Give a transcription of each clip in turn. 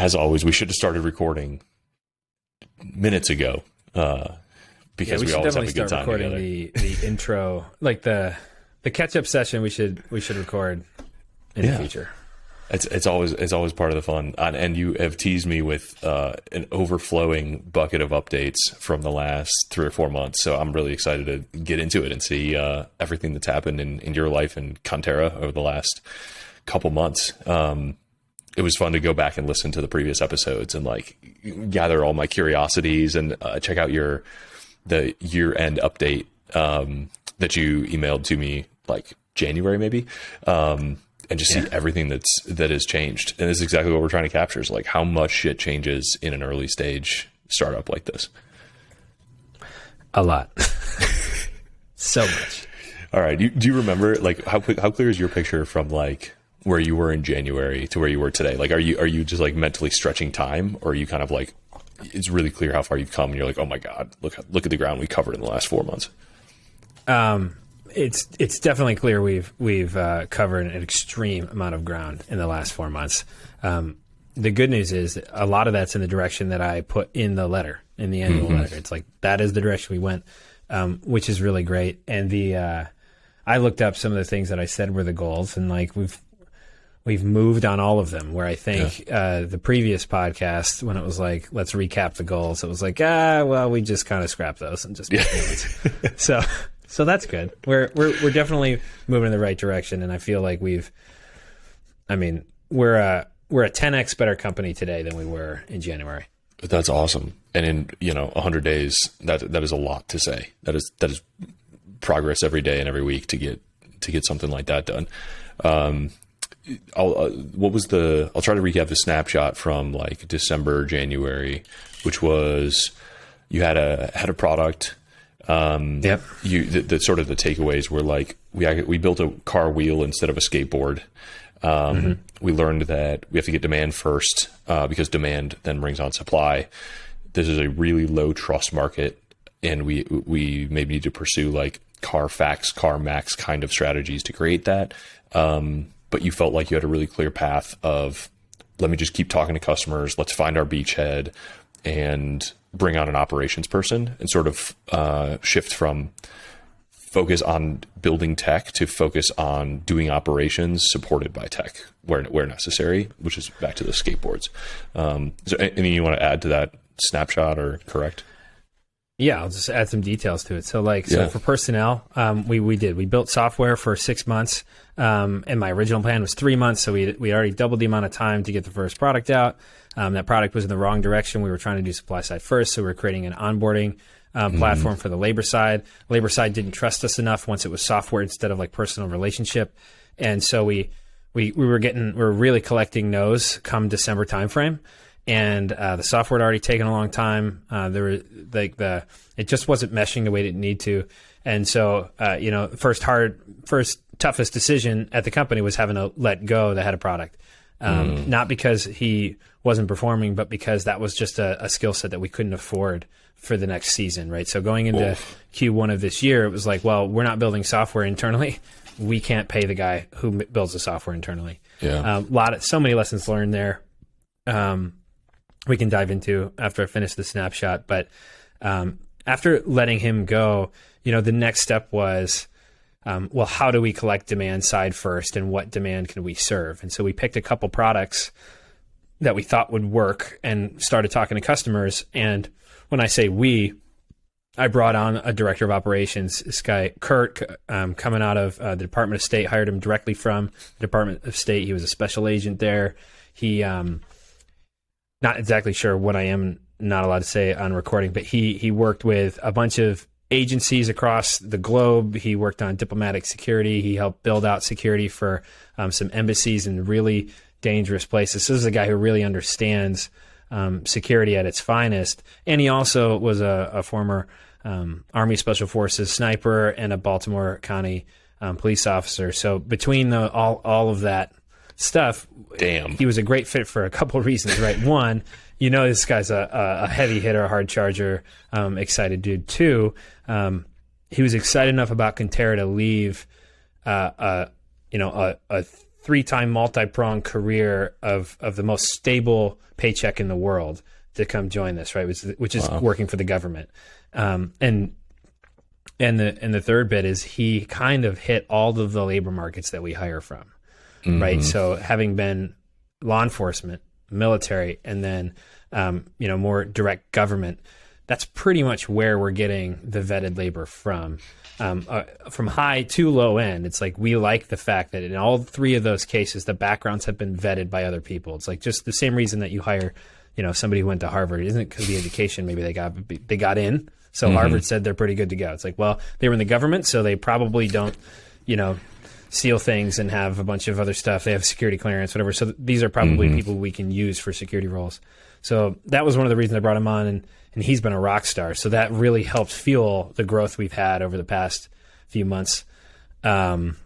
as always, we should have started recording minutes ago because we always have a good time together. The intro, like the catch up session. We should record in the future. It's always part of the fun, and you have teased me with an overflowing bucket of updates from the last 3 or 4 months. So I'm really excited to get into it and see everything that's happened in your life and Conterra over the last couple months. It was fun to go back and listen to the previous episodes and like gather all my curiosities and check out the year-end update that you emailed to me like January maybe. And just see everything that has changed. And this is exactly what we're trying to capture, is like how much shit changes in an early stage startup like this. A lot. So much. All right. Do you remember like how clear is your picture from like where you were in January to where you were today? Like, are you just like mentally stretching time, or are you kind of like, it's really clear how far you've come and you're like, oh my God, look at the ground we covered in the last 4 months? It's definitely clear we've covered an extreme amount of ground in the last 4 months. The good news is that a lot of that's in the direction that I put in the letter, in the annual letter. It's like that is the direction we went, which is really great. And I looked up some of the things that I said were the goals, and like we've moved on all of them. Where I think the previous podcast, when it was like let's recap the goals, it was like well, we just kind of scrapped those and just So that's good. We're definitely moving in the right direction, and I feel like we're a 10x better company today than we were in January. That's awesome. And in 100 days, that is a lot to say. That is progress every day and every week to get something like that done. I'll try to recap the snapshot from like December, January, which was you had a product. The sort of the takeaways were like we built a car wheel instead of a skateboard. We learned that we have to get demand first because demand then brings on supply. This is a really low trust market, and we maybe need to pursue like Carfax, CarMax kind of strategies to create that. But you felt like you had a really clear path of, let me just keep talking to customers. Let's find our beachhead and bring on an operations person, and sort of shift from focus on building tech to focus on doing operations supported by tech where necessary, which is back to the skateboards. Is there anything you want to add to that snapshot or correct? Yeah, I'll just add some details to it. So for personnel, we built software for 6 months, and my original plan was 3 months. So we already doubled the amount of time to get the first product out. That product was in the wrong direction. We were trying to do supply side first, so we were creating an onboarding platform for the labor side. Labor side didn't trust us enough once it was software instead of like personal relationship, and so we were really collecting no's come December timeframe. And the software had already taken a long time. It just wasn't meshing the way it didn't need to. And so, first toughest decision at the company was having to let go the head of product. Not because he wasn't performing, but because that was just a skill set that we couldn't afford for the next season, right? So going into Q1 of this year, it was like, well, we're not building software internally. We can't pay the guy who builds the software internally. Yeah. So many lessons learned there. We can dive into after I finish the snapshot. But after letting him go, the next step was, how do we collect demand side first, and what demand can we serve? And so we picked a couple products that we thought would work and started talking to customers. And when I say we, I brought on a director of operations, this guy, Kurt, coming out of the Department of State, hired him directly from the Department of State. He was a special agent there. He... not exactly sure what I am not allowed to say on recording, but he worked with a bunch of agencies across the globe. He worked on diplomatic security. He helped build out security for some embassies in really dangerous places. So this is a guy who really understands security at its finest. And he also was a former Army Special Forces sniper and a Baltimore County police officer. So between all of that stuff, he was a great fit for a couple of reasons, right? One, this guy's a heavy hitter, a hard charger, excited dude. Two, he was excited enough about Conterra to leave a 3-time multi-pronged career of the most stable paycheck in the world to come join this, right? Which is working for the government. And the third bit is he kind of hit all of the labor markets that we hire from, right? So having been law enforcement, military, and then, more direct government, that's pretty much where we're getting the vetted labor from high to low end. It's like, we like the fact that in all 3 of those cases, the backgrounds have been vetted by other people. It's like just the same reason that you hire, somebody who went to Harvard. It isn't because of the education. Maybe they got in. So Harvard said they're pretty good to go. It's like, well, they were in the government, so they probably don't, steal things and have a bunch of other stuff. They have security clearance, whatever. So these are probably people we can use for security roles. So that was one of the reasons I brought him on, and he's been a rock star. So that really helped fuel the growth we've had over the past few months. And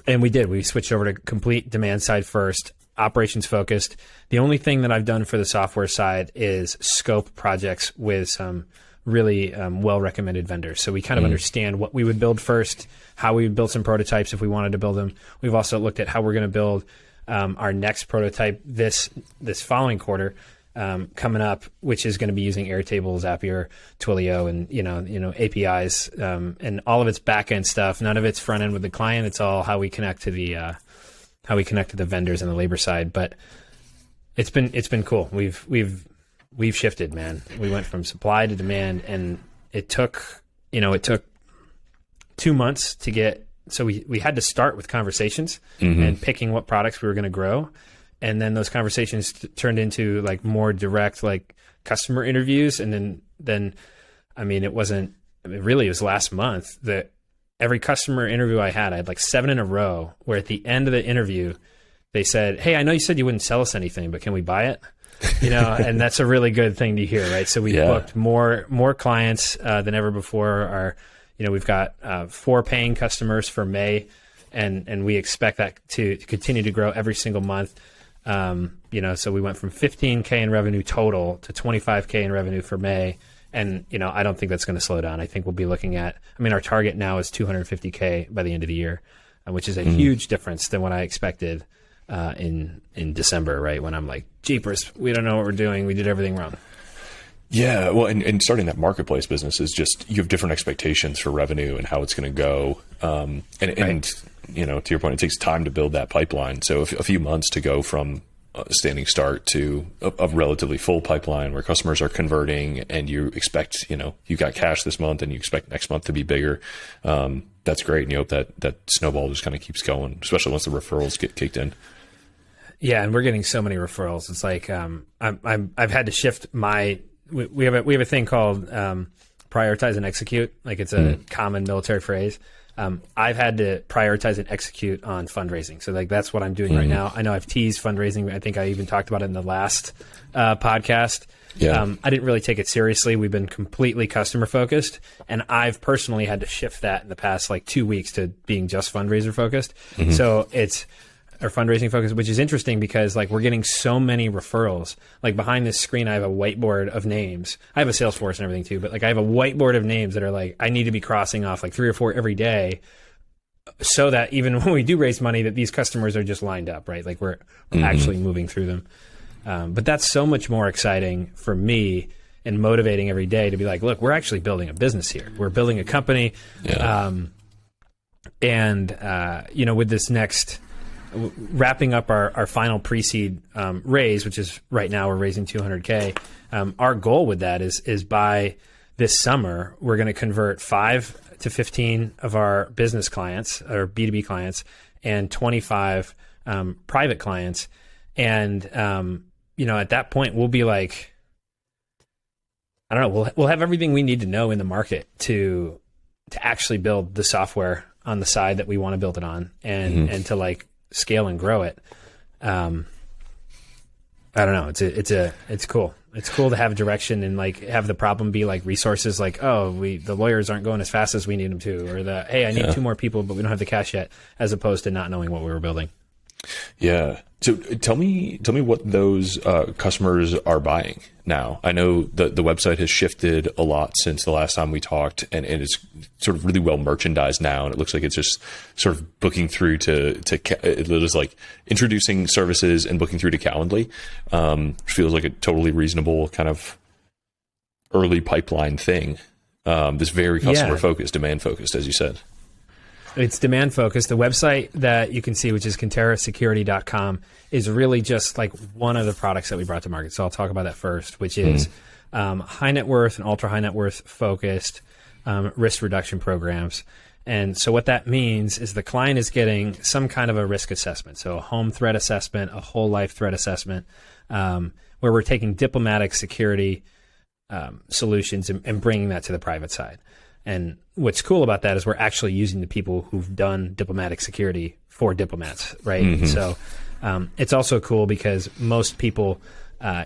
we switched over to complete demand side first, operations focused. The only thing that I've done for the software side is scope projects with some really well-recommended vendors. So we kind of understand what we would build first, how we would build some prototypes if we wanted to build them. We've also looked at how we're going to build our next prototype this following quarter coming up, which is going to be using Airtable, Zapier, Twilio, and APIs, and all of its back-end stuff. None of it's front-end with the client. It's all how we connect to the vendors and the labor side. But it's been cool. We've shifted, man. We went from supply to demand, and it took 2 months to get. So we had to start with conversations and picking what products we were going to grow. And then those conversations turned into like more direct, like customer interviews. And then, it was last month that every customer interview I had like 7 in a row, where at the end of the interview, they said, "Hey, I know you said you wouldn't sell us anything, but can we buy it?" And that's a really good thing to hear, right? So we booked more clients than ever before. We've got 4 paying customers for May, and we expect that to continue to grow every single month. So we went from 15K in revenue total to 25K in revenue for May. And, I don't think that's going to slow down. I think we'll be looking at, our target now is 250K by the end of the year, which is a huge difference than what I expected in December, right? When I'm like, jeepers, we don't know what we're doing. We did everything wrong. Yeah. Well, and starting that marketplace business is just, you have different expectations for revenue and how it's going to go. And to your point, it takes time to build that pipeline. So a few months to go from a standing start to a relatively full pipeline where customers are converting, and you expect, you got cash this month and you expect next month to be bigger. That's great. And you hope that snowball just kind of keeps going, especially once the referrals get kicked in. Yeah. And we're getting so many referrals. It's like, I've had to shift we have a thing called, prioritize and execute. Like, it's a common military phrase. I've had to prioritize and execute on fundraising. So like, that's what I'm doing right now. I know I've teased fundraising. I think I even talked about it in the last podcast. Yeah. I didn't really take it seriously. We've been completely customer focused, and I've personally had to shift that in the past like 2 weeks to being just fundraiser focused. So it's our fundraising focus, which is interesting because like, we're getting so many referrals. Like, behind this screen, I have a whiteboard of names. I have a Salesforce and everything too, but like, I have a whiteboard of names that are like, I need to be crossing off like 3 or 4 every day, so that even when we do raise money, that these customers are just lined up, right? Like, we're actually moving through them. But that's so much more exciting for me and motivating every day to be like, look, we're actually building a business here. We're building a company. Yeah. With this next, wrapping up our final pre-seed raise, which is right now we're raising 200K. Our goal with that is by this summer, we're going to convert 5 to 15 of our business clients or B2B clients and 25 private clients. And, at that point, we'll be like, I don't know, we'll have everything we need to know in the market to actually build the software on the side that we want to build it on, and to like scale and grow it. I don't know. It's cool. It's cool to have direction and like have the problem be like resources, like, the lawyers aren't going as fast as we need them to, or hey, I need 2 more people, but we don't have the cash yet, as opposed to not knowing what we were building. Yeah. So tell me what those customers are buying now. I know the website has shifted a lot since the last time we talked, and it's sort of really well merchandised now, and it looks like it's just sort of booking through to it is like introducing services and booking through to Calendly. Feels like a totally reasonable kind of early pipeline thing. This very customer focused, demand focused, as you said. It's demand focused. The website that you can see, which is conterrasecurity.com, is really just like one of the products that we brought to market. So I'll talk about that first, which is high net worth and ultra high net worth focused risk reduction programs. And so what that means is the client is getting some kind of a risk assessment. So a home threat assessment, a whole life threat assessment, where we're taking diplomatic security solutions and bringing that to the private side. And what's cool about that is we're actually using the people who've done diplomatic security for diplomats, right? So it's also cool because most people,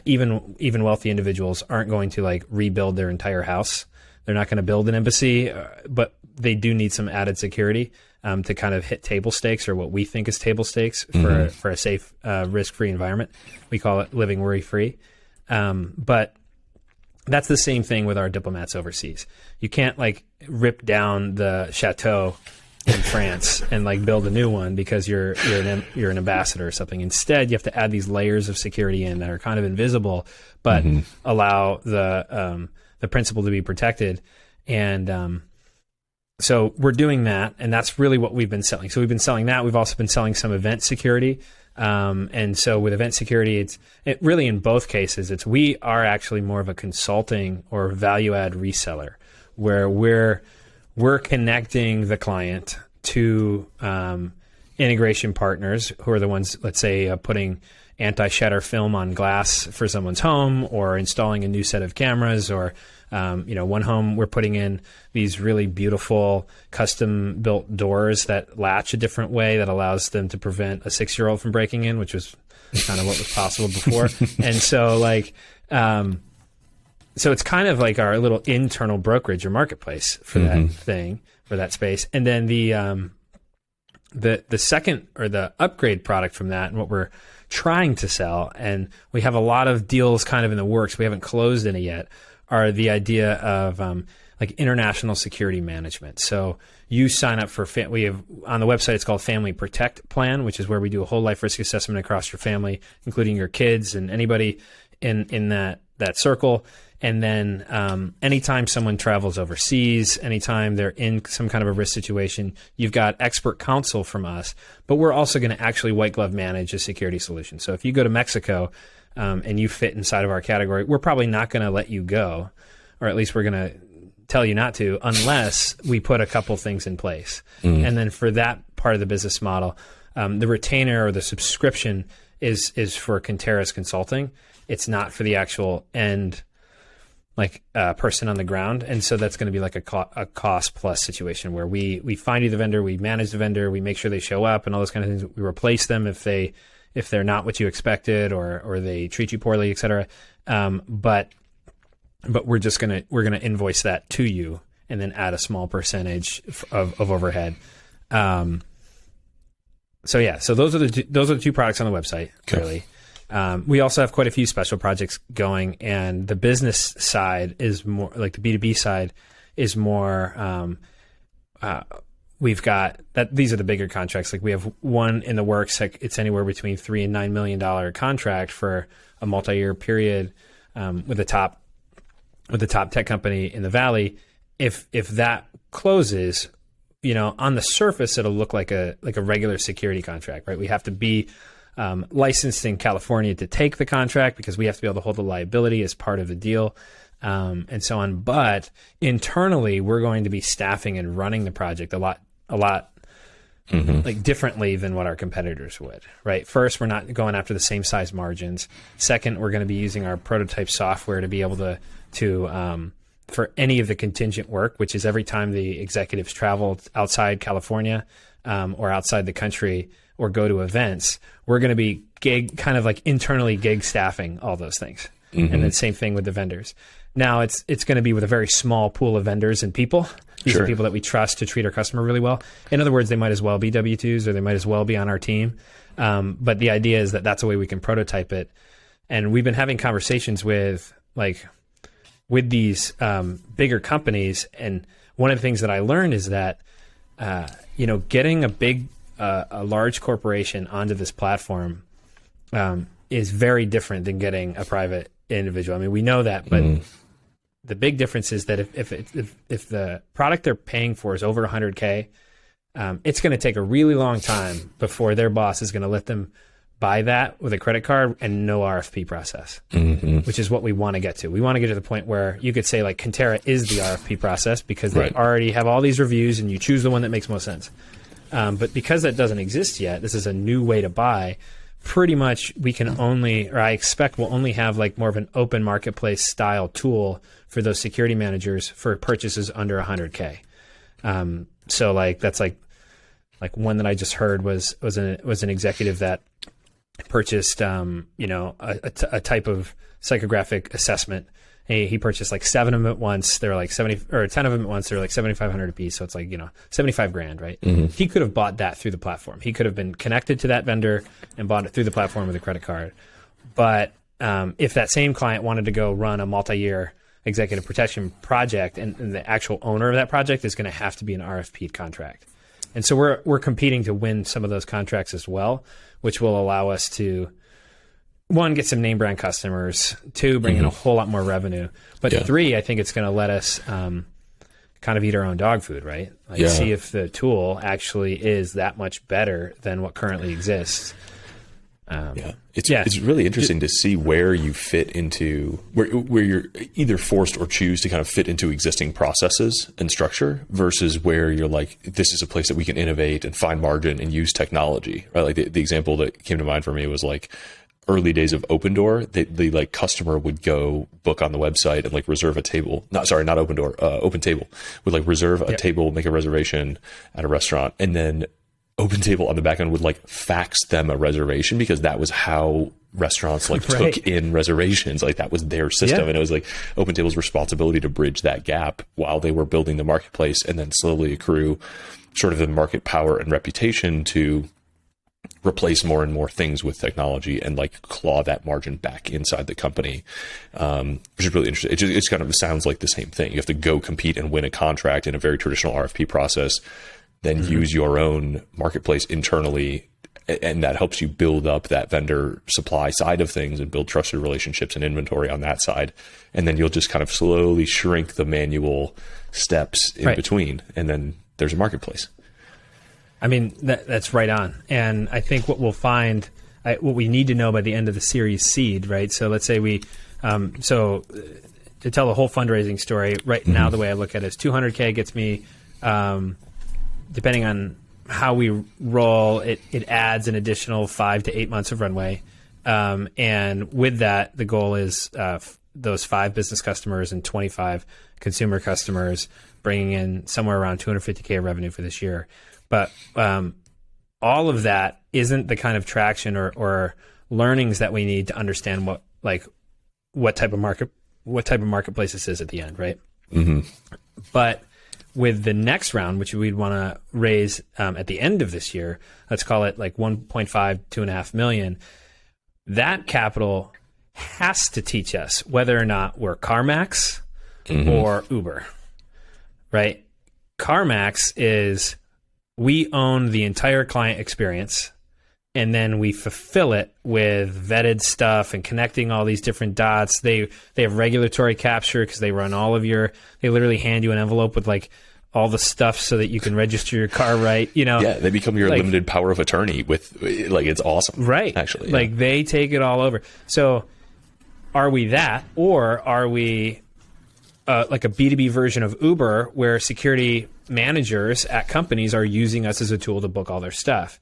even wealthy individuals, aren't going to like rebuild their entire house. They're not going to build an embassy, but they do need some added security to kind of hit table stakes, or what we think is table stakes for a safe, risk-free environment. We call it living worry-free. But that's the same thing with our diplomats overseas. You can't like rip down the chateau in France and like build a new one because you're an ambassador or something. Instead, you have to add these layers of security in that are kind of invisible, but allow the principal to be protected. And so we're doing that, and that's really what we've been selling. So we've been selling that. We've also been selling some event security. And so with event security, it really in both cases, we are actually more of a consulting or value add reseller, where we're connecting the client to integration partners who are the ones, let's say, putting anti-shatter film on glass for someone's home, or installing a new set of cameras, or one home we're putting in these really beautiful custom built doors that latch a different way that allows them to prevent a 6-year-old from breaking in, which was kind of what was possible before. And so so it's kind of like our little internal brokerage or marketplace for that thing, for that space. And then the second, or the upgrade product from that, and what we're trying to sell, and we have a lot of deals kind of in the works, we haven't closed any yet, are the idea of like international security management. So you sign up for, we have on the website, it's called Family Protect Plan, which is where we do a whole life risk assessment across your family, including your kids and anybody in that circle. And then anytime someone travels overseas, anytime they're in some kind of a risk situation, you've got expert counsel from us, but we're also going to actually white glove manage a security solution. So if you go to Mexico, and you fit inside of our category, we're probably not going to let you go, or at least we're going to tell you not to, unless we put a couple things in place. And then for that part of the business model, the retainer or the subscription is for Conterra's consulting. It's not for the actual end person on the ground. And so that's going to be like a cost plus situation where we find you the vendor, we manage the vendor, we make sure they show up and all those kind of things. We replace them if they're not what you expected, or they treat you poorly, et cetera. But we're gonna invoice that to you and then add a small percentage of overhead. So those are the two products on the website. Clearly, we also have quite a few special projects going, and the business side is more like the B2B side is more. We've got that. These are the bigger contracts. Like we have one in the works. Like it's anywhere between $3 and $9 million contract for a multi-year period with the top tech company in the Valley. If that closes, on the surface it'll look like a regular security contract, right? We have to be licensed in California to take the contract because we have to be able to hold the liability as part of the deal. And so on. But internally, we're going to be staffing and running the project a lot like differently than what our competitors would, right? First, we're not going after the same size margins. Second, we're going to be using our prototype software to be able to for any of the contingent work, which is every time the executives travel outside California or outside the country or go to events, we're going to be kind of like internally gig staffing all those things. And then same thing with the vendors. Now it's going to be with a very small pool of vendors and people. These are people that we trust to treat our customer really well. In other words, they might as well be W-2s, or they might as well be on our team. But the idea is that that's a way we can prototype it. And we've been having conversations with these bigger companies. And one of the things that I learned is that, getting a large corporation onto this platform is very different than getting a private individual. I mean, we know that, but the big difference is that if the product they're paying for is over 100K, it's going to take a really long time before their boss is going to let them buy that with a credit card and no RFP process, which is what we want to get to. We want to get to the point where you could say like Conterra is the RFP process because they already have all these reviews and you choose the one that makes most sense. But because that doesn't exist yet, this is a new way to buy. Pretty much we can only, or I expect we'll only have like more of an open marketplace style tool for those security managers for purchases under 100K. So like that's like one that I just heard was an executive that purchased a type of psychographic assessment. He purchased like 7 of them at once. They're like 10 of them at once. They're like 7,500 a piece. So it's like, $75,000, right? He could have bought that through the platform. He could have been connected to that vendor and bought it through the platform with a credit card. But if that same client wanted to go run a multi-year executive protection project and the actual owner of that project is going to have to be an RFP contract. And so we're competing to win some of those contracts as well, which will allow us to, 1, get some name brand customers, 2, bring in a whole lot more revenue. But 3, I think it's going to let us kind of eat our own dog food, right? Like see if the tool actually is that much better than what currently exists. It's really interesting to see where you fit into where you're either forced or choose to kind of fit into existing processes and structure versus where you're like, this is a place that we can innovate and find margin and use technology, right? Like the example that came to mind for me was like early days of Open Door. The like customer would go book on the website and like reserve a table. Not Open Door, Open Table would like reserve a table, make a reservation at a restaurant, and then Open Table on the back end would like fax them a reservation because that was how restaurants like took in reservations. Like that was their system. And it was like Open Table's responsibility to bridge that gap while they were building the marketplace and then slowly accrue sort of the market power and reputation to replace more and more things with technology and like claw that margin back inside the company, which is really interesting. It kind of sounds like the same thing. You have to go compete and win a contract in a very traditional RFP process, then use your own marketplace internally, and that helps you build up that vendor supply side of things and build trusted relationships and inventory on that side. And then you'll just kind of slowly shrink the manual steps in between, and then there's a marketplace. I mean, that's right on. And I think what we'll find, what we need to know by the end of the series seed, right? So let's say so to tell the whole fundraising story right now, the way I look at it is 200K gets me, depending on how we roll, it adds an additional 5 to 8 months of runway. And with that, the goal is those 5 business customers and 25 consumer customers, bringing in somewhere around 250K of revenue for this year. But all of that isn't the kind of traction or learnings that we need to understand what type of marketplace this is at the end, right? But with the next round, which we'd want to raise at the end of this year, let's call it like 1.5, 2.5 million. That capital has to teach us whether or not we're CarMax or Uber, right? CarMax is we own the entire client experience, and then we fulfill it with vetted stuff and connecting all these different dots. They have regulatory capture because they run all of they literally hand you an envelope with like all the stuff so that you can register your car right. Yeah, they become your limited power of attorney with like, it's awesome. Right. Actually. Yeah. Like they take it all over. So are we that, or are we like a B2B version of Uber where security managers at companies are using us as a tool to book all their stuff?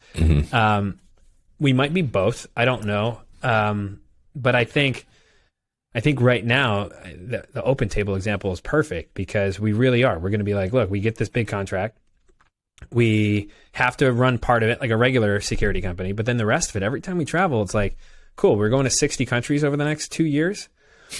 We might be both. I don't know. But I think right now the Open Table example is perfect because we really are. We're going to be like, look, we get this big contract. We have to run part of it like a regular security company, but then the rest of it, every time we travel, it's like, cool, we're going to 60 countries over the next 2 years.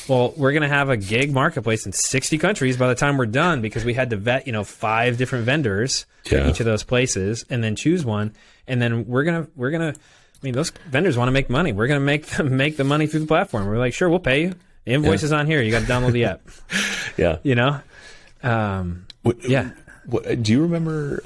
Well, we're going to have a gig marketplace in 60 countries by the time we're done because we had to vet, 5 different vendors in each of those places and then choose one. And then we're going to mean, those vendors want to make money. We're going to make them make the money through the platform. We're like, sure, we'll pay you. The invoice is on here. You got to download the app. Yeah. You know? Yeah. Do you remember,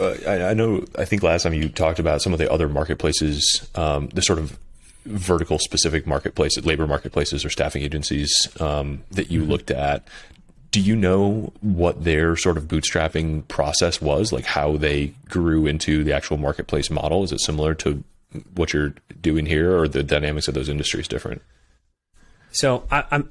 I think last time you talked about some of the other marketplaces, the sort of vertical specific marketplaces, labor marketplaces or staffing agencies that you looked at. Do you know what their sort of bootstrapping process was? Like how they grew into the actual marketplace model? Is it similar to what you're doing here, or the dynamics of those industries different? So I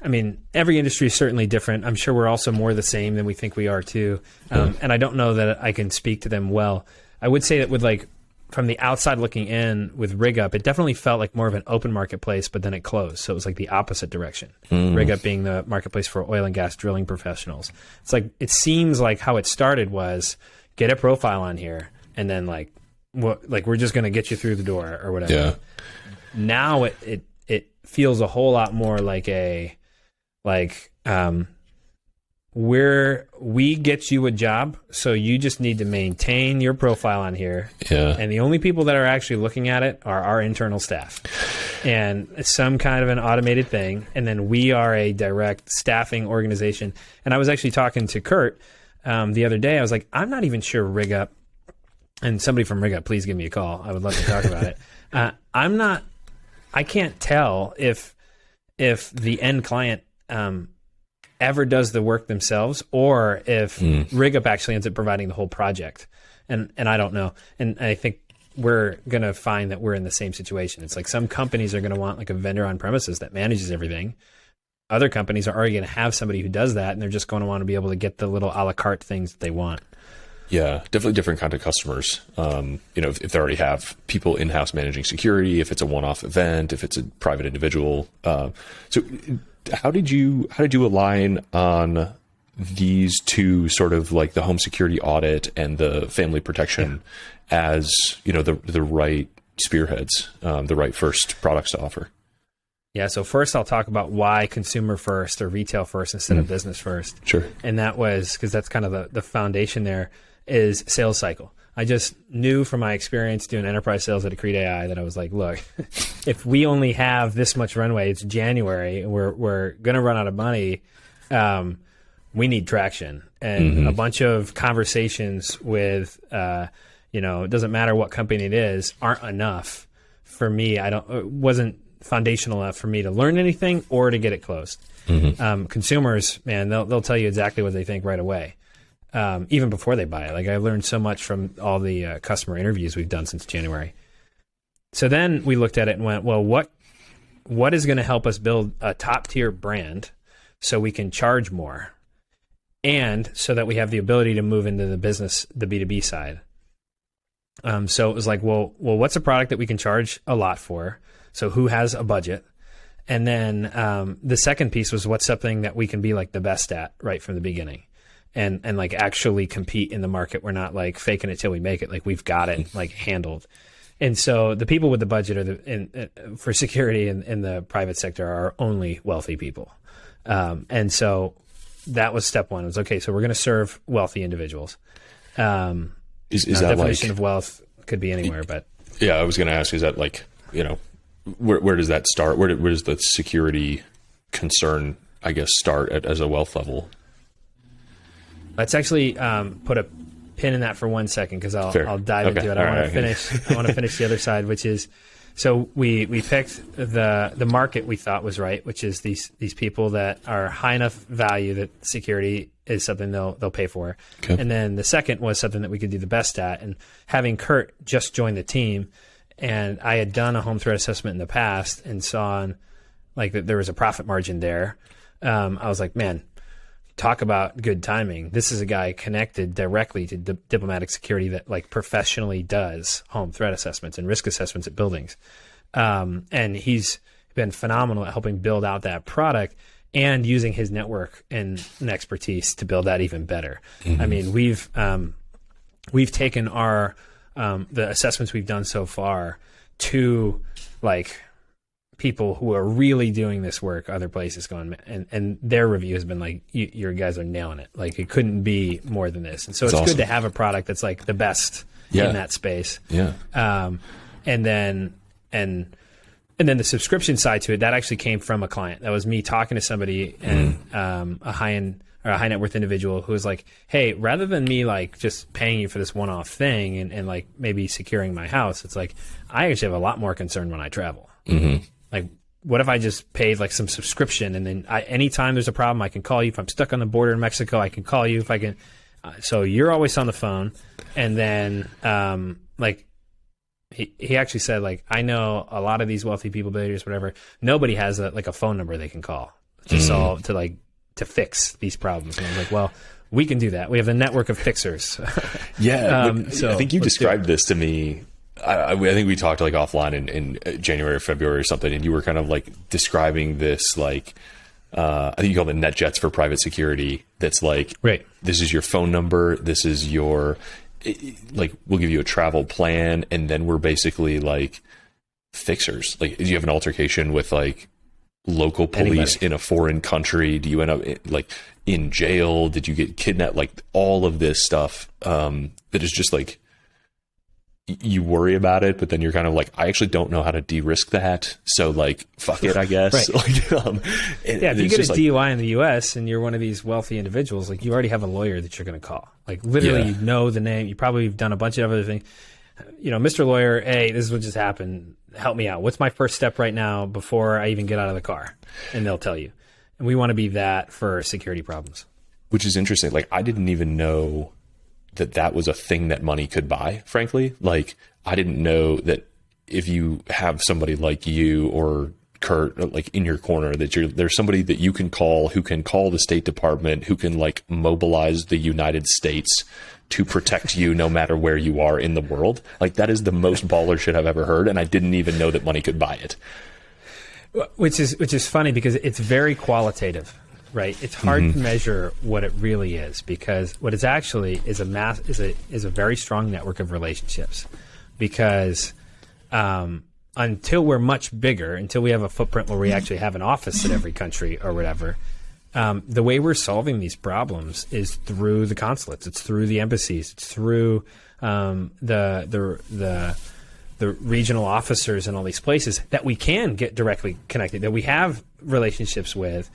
mean, every industry is certainly different. I'm sure we're also more the same than we think we are too. And I don't know that I can speak to them well. I would say that with like, from the outside looking in with RigUp, it definitely felt like more of an open marketplace, but then it closed. So it was like the opposite direction. RigUp being the marketplace for oil and gas drilling professionals. It's like, it seems like how it started was get a profile on here and then like we're just going to get you through the door or whatever. Yeah. Now it feels a whole lot more like we get you a job, so you just need to maintain your profile on here. Yeah. And the only people that are actually looking at it are our internal staff. And it's some kind of an automated thing. And then we are a direct staffing organization. And I was actually talking to Kurt the other day. I was like, I'm not even sure RigUp, and somebody from RigUp, please give me a call. I would love to talk about it. I can't tell if the end client ever does the work themselves, or if RigUp actually ends up providing the whole project. And I don't know. And I think we're going to find that we're in the same situation. It's like some companies are going to want like a vendor on premises that manages everything. Other companies are already going to have somebody who does that, and they're just going to want to be able to get the little a la carte things that they want. Yeah, definitely different kind of customers. If they already have people in-house managing security, if it's a one-off event, if it's a private individual. So how did you align on these two, sort of like the home security audit and the family protection as, the right spearheads, the right first products to offer? Yeah. So first I'll talk about why consumer first or retail first instead of business first. Sure. And that was because that's kind of the foundation there is sales cycle. I just knew from my experience doing enterprise sales at Accrete AI that I was like, look, if we only have this much runway, it's January, and we're going to run out of money. We need traction, and a bunch of conversations with, it doesn't matter what company it is, aren't enough for me. It wasn't foundational enough for me to learn anything or to get it closed. Consumers, man, they'll tell you exactly what they think right away. Even before they buy it. Like I learned so much from all the customer interviews we've done since January. So then we looked at it and went, well, what is going to help us build a top tier brand so we can charge more, and so that we have the ability to move into the business, the B2B side. So it was like, well, what's a product that we can charge a lot for? So who has a budget? And then the second piece was what's something that we can be like the best at right from the beginning. And like actually compete in the market. We're not like faking it till we make it. Like we've got it like handled. And so the people with the budget for security in the private sector are only wealthy people. And so that was step one. It was okay. So we're going to serve wealthy individuals. Is that definition like, of wealth could be anywhere, but yeah, I was going to ask, is that like, where does that start? Where does the security concern, I guess, start as a wealth level? Let's actually put a pin in that for 1 second, because I'll dive into it. I want to finish the other side, which is, so we picked the market we thought was right, which is these people that are high enough value that security is something they'll pay for. Okay. And then the second was something that we could do the best at. And having Kurt just join the team, and I had done a home threat assessment in the past and saw like that there was a profit margin there. I was like, man, talk about good timing. This is a guy connected directly to diplomatic security that like professionally does home threat assessments and risk assessments at buildings. And he's been phenomenal at helping build out that product and using his network and expertise to build that even better. Mm-hmm. I mean, we've taken our the assessments we've done so far to like people who are really doing this work other places going, and their review has been like, your guys are nailing it. Like it couldn't be more than this. And so it's awesome. Good to have a product that's like the best in that space. Yeah. And then and then the subscription side to it, that actually came from a client. That was me talking to somebody and a high-end or a high net worth individual who was like, hey, rather than me like just paying you for this one-off thing and like maybe securing my house, it's like, I actually have a lot more concern when I travel. Like, what if I just paid like some subscription and then anytime there's a problem, I can call you. If I'm stuck on the border in Mexico, I can call you if I can. So you're always on the phone. And then like, he actually said, like, I know a lot of these wealthy people, billionaires, whatever, nobody has a phone number they can call to solve, to fix these problems. And I was like, well, we can do that. We have a network of fixers. So I think you described this to me. I think we talked like offline in January or February or something, and you were kind of like describing this, like, I think you call it NetJets for private security. That's like, right. This is your phone number. This is your, like, we'll give you a travel plan, and then we're basically like fixers. Like, do you have an altercation with like local police in a foreign country? Do you end up like in jail? Did you get kidnapped? Like, all of this stuff that is just like, you worry about it, but then you're kind of like, I actually don't know how to de-risk that. So like, fuck it, I guess. Right. Like, if you get a DUI in the US and you're one of these wealthy individuals, like, you already have a lawyer that you're going to call. Like, literally, you know the name. You probably have done a bunch of other things. You know, Mr. Lawyer, hey, this is what just happened. Help me out. What's my first step right now before I even get out of the car? And they'll tell you. And we want to be that for security problems. Which is interesting. Like, I didn't even know that was a thing that money could buy, frankly. Like, I didn't know that if you have somebody like you or Kurt, like, in your corner, that there's somebody that you can call who can call the State Department, who can like mobilize the United States to protect you no matter where you are in the world. Like, that is the most baller shit I've ever heard. And I didn't even know that money could buy it. Which is funny because it's very qualitative. Right, it's hard to measure what it really is, because what it's actually is a very strong network of relationships. Because until we're much bigger, until we have a footprint where we actually have an office in every country or whatever, the way we're solving these problems is through the consulates. It's through the embassies. It's through the regional officers in all these places that we can get directly connected, that we have relationships with.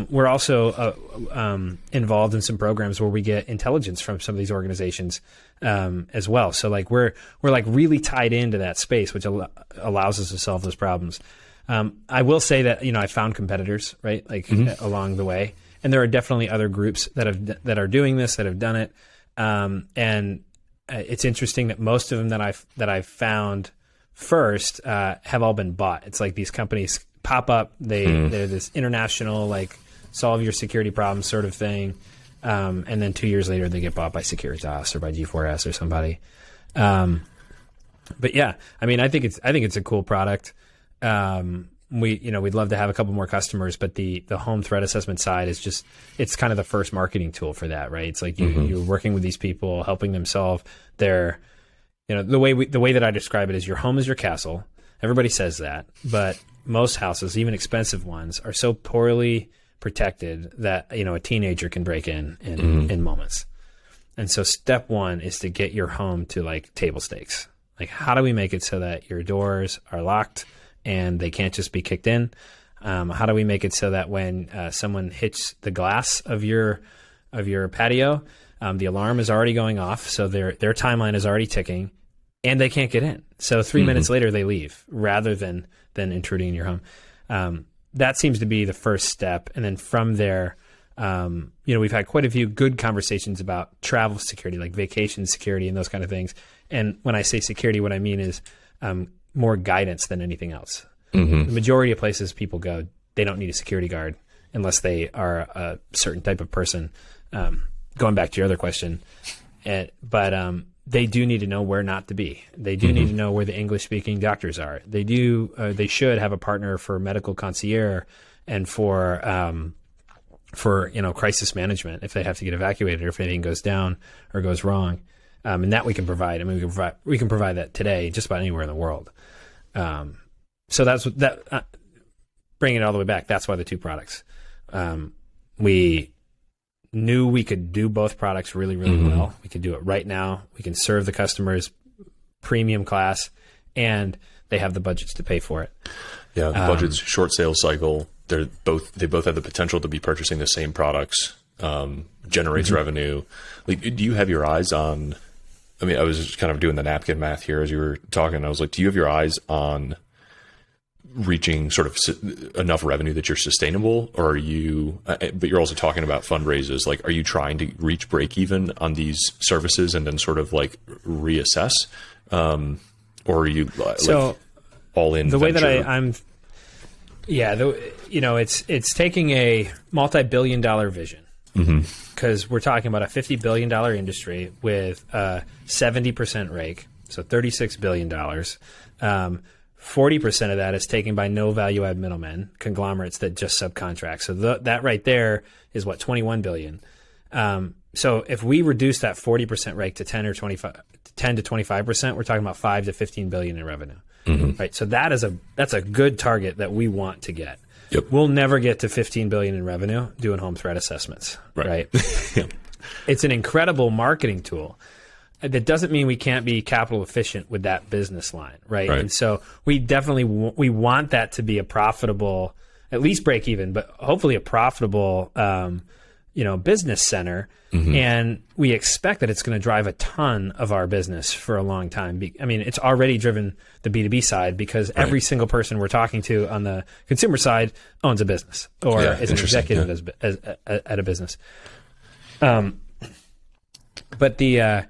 We're also involved in some programs where we get intelligence from some of these organizations as well. So like we're like really tied into that space, which allows us to solve those problems. I will say that, you know, I found competitors, right, like along the way, and there are definitely other groups that are doing this, that have done it, and it's interesting that most of them that I've found first have all been bought. It's like these companies pop up, they're this international, like, solve your security problems sort of thing, and then 2 years later they get bought by Securitas or by G4S or somebody. But yeah, I mean, I think it's a cool product. We'd love to have a couple more customers, but the home threat assessment side is just, it's kind of the first marketing tool for that, right? It's like you're working with these people, helping them solve their, you know, the way that I describe it is, your home is your castle. Everybody says that, but most houses, even expensive ones, are so poorly protected that, you know, a teenager can break in moments. And so step one is to get your home to like table stakes. Like, how do we make it so that your doors are locked and they can't just be kicked in? How do we make it so that when someone hits the glass of your patio, the alarm is already going off, so their timeline is already ticking, and they can't get in. So 3 minutes later they leave, rather than intruding in your home. That seems to be the first step. And then from there, we've had quite a few good conversations about travel security, like vacation security and those kind of things. And when I say security, what I mean is more guidance than anything else. The majority of places people go, they don't need a security guard unless they are a certain type of person. Going back to your other question, but they do need to know where not to be. They do need to know where the English-speaking doctors are. They should have a partner for medical concierge and for crisis management if they have to get evacuated or if anything goes down or goes wrong. And that we can provide. I mean, we can provide that today just about anywhere in the world. So that's what that. Bringing it all the way back, that's why the two products. We knew we could do both products really, really well. We could do it right now. We can serve the customers premium class. And Mm-hmm. they have the budgets to pay for it. Yeah, the budget's short sales cycle. They both have the potential to be purchasing the same products. Generates revenue. Like, do you have your eyes on? I mean, I was just kind of doing the napkin math here as you were talking. I was like, do you have your eyes on reaching sort of enough revenue that you're sustainable, or are you? But you're also talking about fundraisers. Like, are you trying to reach break even on these services and then sort of like reassess, or are you like all in? The way that I'm, it's taking a multi-billion-dollar vision. Because we're talking about a $50 billion industry with a 70% rake, so $36 billion. 40% of that is taken by no value add middlemen, conglomerates that just subcontract. So that right there is what, $21 billion. So if we reduce that 40% rake to 10 to 25%, we're talking about $5 to $15 billion in revenue. Right. So that's a good target that we want to get. Yep. We'll never get to $15 billion in revenue doing home threat assessments, right? Yep. It's an incredible marketing tool. That doesn't mean we can't be capital efficient with that business line, right? And so we definitely we want that to be a profitable, at least break even, but hopefully a profitable, business center. And we expect that it's going to drive a ton of our business for a long time. I mean, it's already driven the B2B side because every single person we're talking to on the consumer side owns a business or is an executive at a business. But I've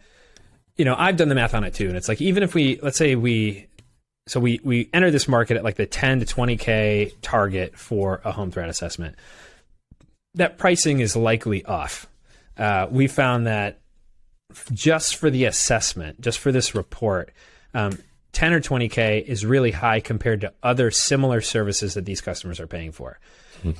done the math on it too. And it's like, even if let's say we enter this market at like the 10 to 20K target for a home threat assessment, that pricing is likely off. We found that just for the assessment, just for this report, 10 or 20K is really high compared to other similar services that these customers are paying for.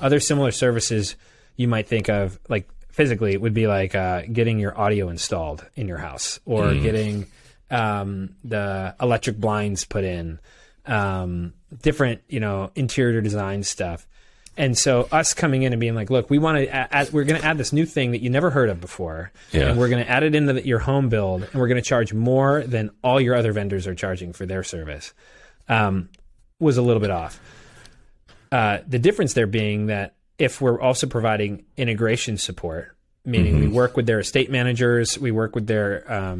Other similar services you might think of, like physically, it would be like getting your audio installed in your house or getting the electric blinds put in, different, interior design stuff. And so us coming in and being like, look, we want to we're going to add this new thing that you never heard of before. And we're going to add it into your home build, and we're going to charge more than all your other vendors are charging for their service, was a little bit off. The difference there being that if we're also providing integration support, meaning we work with their estate managers, we work with their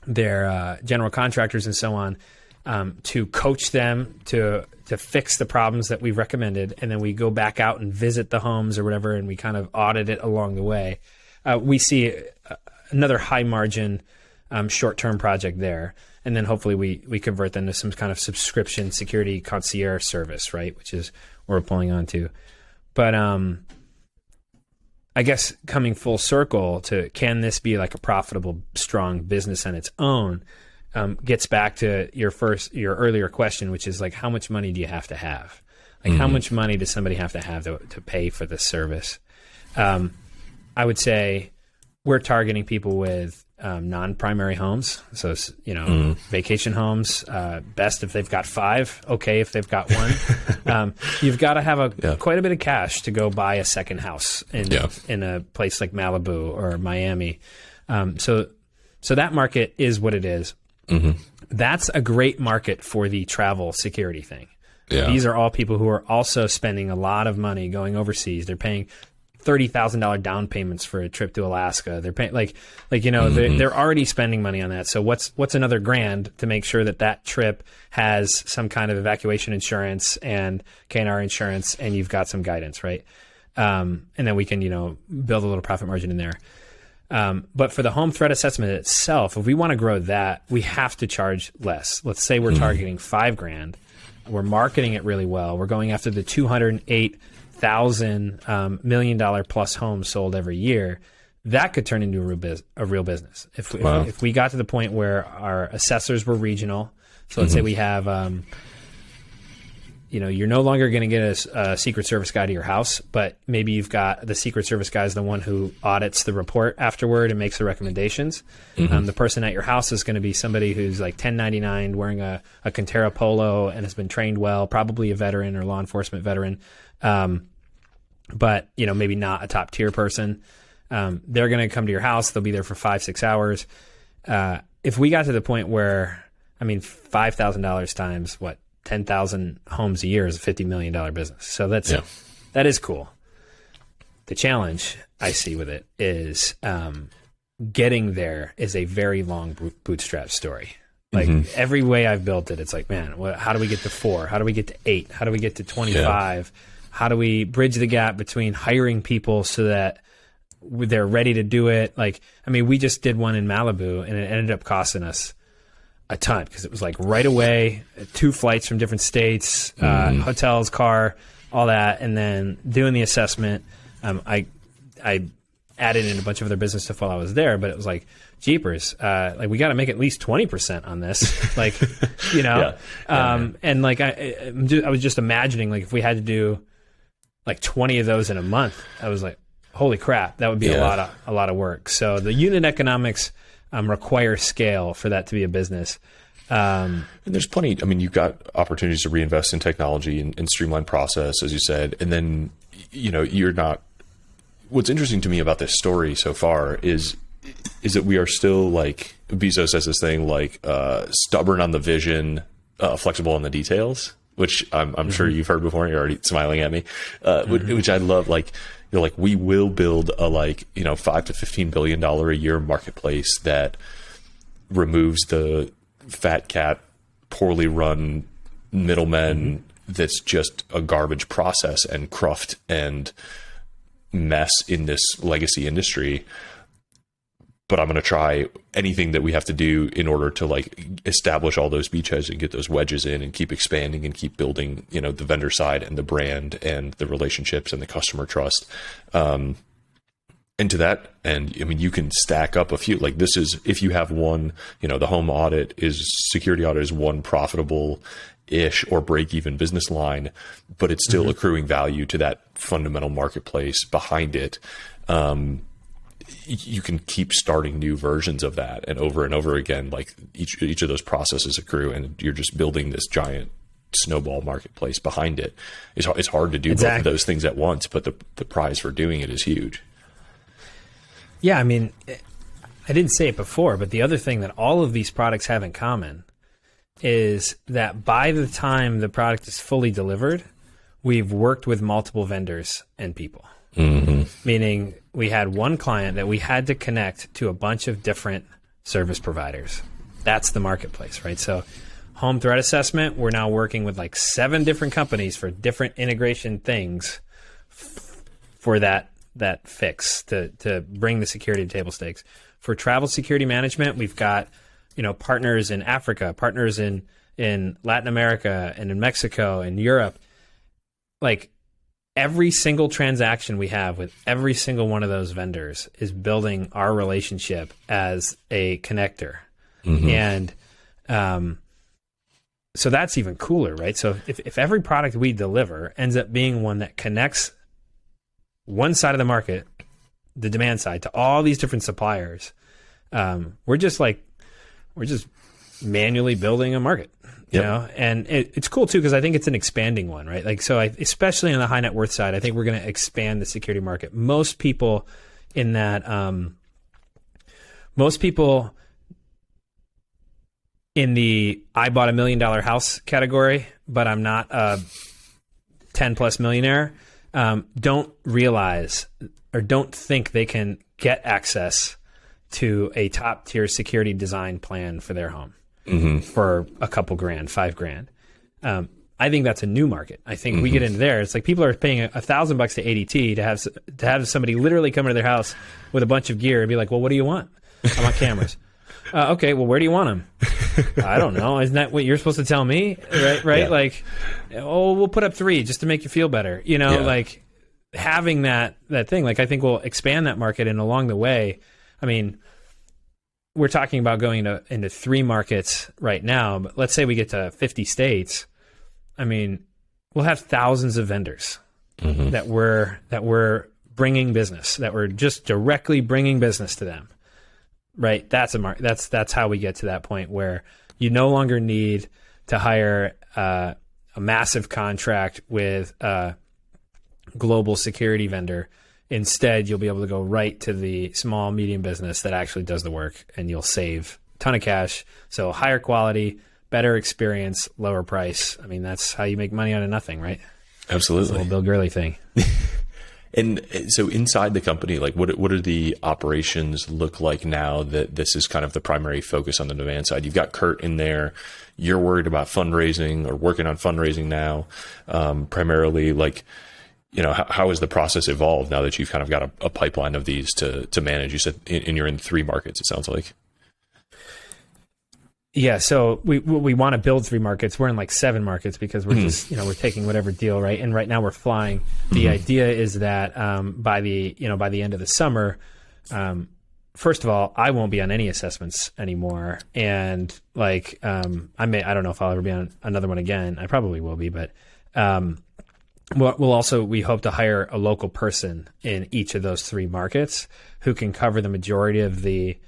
general contractors and so on, to coach them to fix the problems that we've recommended, and then we go back out and visit the homes or whatever, and we kind of audit it along the way. We see another high margin short-term project there, and then hopefully we convert them to some kind of subscription security concierge service, right, which is what we're pulling onto. But I guess coming full circle to, can this be like a profitable, strong business on its own? Gets back to your earlier question, which is like, how much money do you have to have? Like, how much money does somebody have to pay for this service? I would say we're targeting people with non-primary homes. So, vacation homes, best if they've got 5, okay if they've got 1. You've got to have quite a bit of cash to go buy a second house in a place like Malibu or Miami. So that market is what it is. That's a great market for the travel security thing. These are all people who are also spending a lot of money going overseas. They're paying $30,000 down payments for a trip to Alaska. They're paying they're already spending money on that. So what's another $1,000 to make sure that trip has some kind of evacuation insurance and K&R insurance, and you've got some guidance, right? And then we can build a little profit margin in there. But for the home threat assessment itself, if we want to grow that, we have to charge less. Let's say we're targeting $5,000. We're marketing it really well. We're going after the 208,000 $1 million plus homes sold every year. That could turn into a real business. If we got to the point where our assessors were regional, so let's say we have you're no longer going to get a Secret Service guy to your house, but maybe you've got the Secret Service guy is the one who audits the report afterward and makes the recommendations. The person at your house is going to be somebody who's like 1099, wearing a Conterra polo and has been trained well, probably a veteran or law enforcement veteran, but maybe not a top tier person. They're going to come to your house. They'll be there for 5-6 hours. If we got to the point where I mean, $5,000 times what, 10,000 homes a year is a $50 million business. So that is cool. The challenge I see with it is getting there is a very long bootstrap story. Like every way I've built it, it's like, man, how do we get to 4? How do we get to 8? How do we get to 25? How do we bridge the gap between hiring people so that they're ready to do it? Like, I mean, we just did one in Malibu and it ended up costing us a ton because it was like right away, 2 flights from different states, hotels, car, all that. And then doing the assessment, I added in a bunch of other business stuff while I was there, but it was like, jeepers, like we got to make at least 20% on this. Like, you know, and like, I was just imagining like if we had to do like 20 of those in a month, I was like, holy crap, that would be a lot of work. So the unit economics require scale for that to be a business. And there's plenty. I mean, you've got opportunities to reinvest in technology and streamline process, as you said. And then, you know, you're not. What's interesting to me about this story so far is that we are still like Bezos says this thing like stubborn on the vision, flexible on the details, which I'm sure you've heard before. You're already smiling at me, which I love. Like, you're like, we will build a like, you know, $5 to $15 billion a year marketplace that removes the fat cat, poorly run middlemen. That's just a garbage process and cruft and mess in this legacy industry. But I'm going to try anything that we have to do in order to like establish all those beachheads and get those wedges in and keep expanding and keep building, you know, the vendor side and the brand and the relationships and the customer trust. And to that end, I mean, you can stack up a few, like this is, if you have one, you know, the home audit is security audit is one profitable ish or break even business line, but it's still accruing value to that fundamental marketplace behind it. You can keep starting new versions of that and over again, like each of those processes accrue and you're just building this giant snowball marketplace behind it. It's hard to do both of those things at once, but the prize for doing it is huge. Yeah. I mean, I didn't say it before, but the other thing that all of these products have in common is that by the time the product is fully delivered, we've worked with multiple vendors and people. Meaning we had one client that we had to connect to a bunch of different service providers. That's the marketplace, right? So home threat assessment, we're now working with like 7 different companies for different integration things for that fix to bring the security to table stakes. For travel security management, we've got, you know, partners in Africa, partners in Latin America and in Mexico and Europe. Like, every single transaction we have with every single one of those vendors is building our relationship as a connector. And so that's even cooler, right? So if every product we deliver ends up being one that connects one side of the market, the demand side, to all these different suppliers, we're just manually building a market. You know, and it's cool too, because I think it's an expanding one, right? Like, so especially on the high net worth side, I think we're going to expand the security market. Most people in that, most people in the, I bought $1 million house category, but I'm not a 10+ millionaire, don't realize or don't think they can get access to a top tier security design plan for their home. For a couple grand, $5,000. I think that's a new market. I think we get into there. It's like people are paying $1,000 to ADT to have somebody literally come into their house with a bunch of gear and be like, well, what do you want? I want cameras. Okay, well, where do you want them? I don't know. Isn't that what you're supposed to tell me? Right? Yeah. Like, oh, we'll put up 3 just to make you feel better. You know, like having that thing, like I think we'll expand that market. And along the way, I mean, we're talking about going into 3 markets right now, but let's say we get to 50 states. I mean, we'll have thousands of vendors that we're bringing business, that we're just directly bringing business to them, right? That's that's how we get to that point where you no longer need to hire a massive contract with a global security vendor. Instead, you'll be able to go right to the small, medium business that actually does the work, and you'll save a ton of cash. So higher quality, better experience, lower price. I mean, that's how you make money out of nothing, right? Absolutely. It's a little Bill Gurley thing. And so inside the company, like what do the operations look like now that this is kind of the primary focus on the demand side? You've got Kurt in there. You're worried about fundraising or working on fundraising now, primarily. Like, you know, how has the process evolved now that you've kind of got a pipeline of these to manage? You said and you're in 3 markets, it sounds like. Yeah, so we want to build 3 markets. We're in like 7 markets because we're just, we're taking whatever deal, right? And right now we're flying. The idea is that by the end of the summer, first of all, I won't be on any assessments anymore, and like I don't know if I'll ever be on another one again. I probably will be, but we hope to hire a local person in each of those 3 markets who can cover the majority of the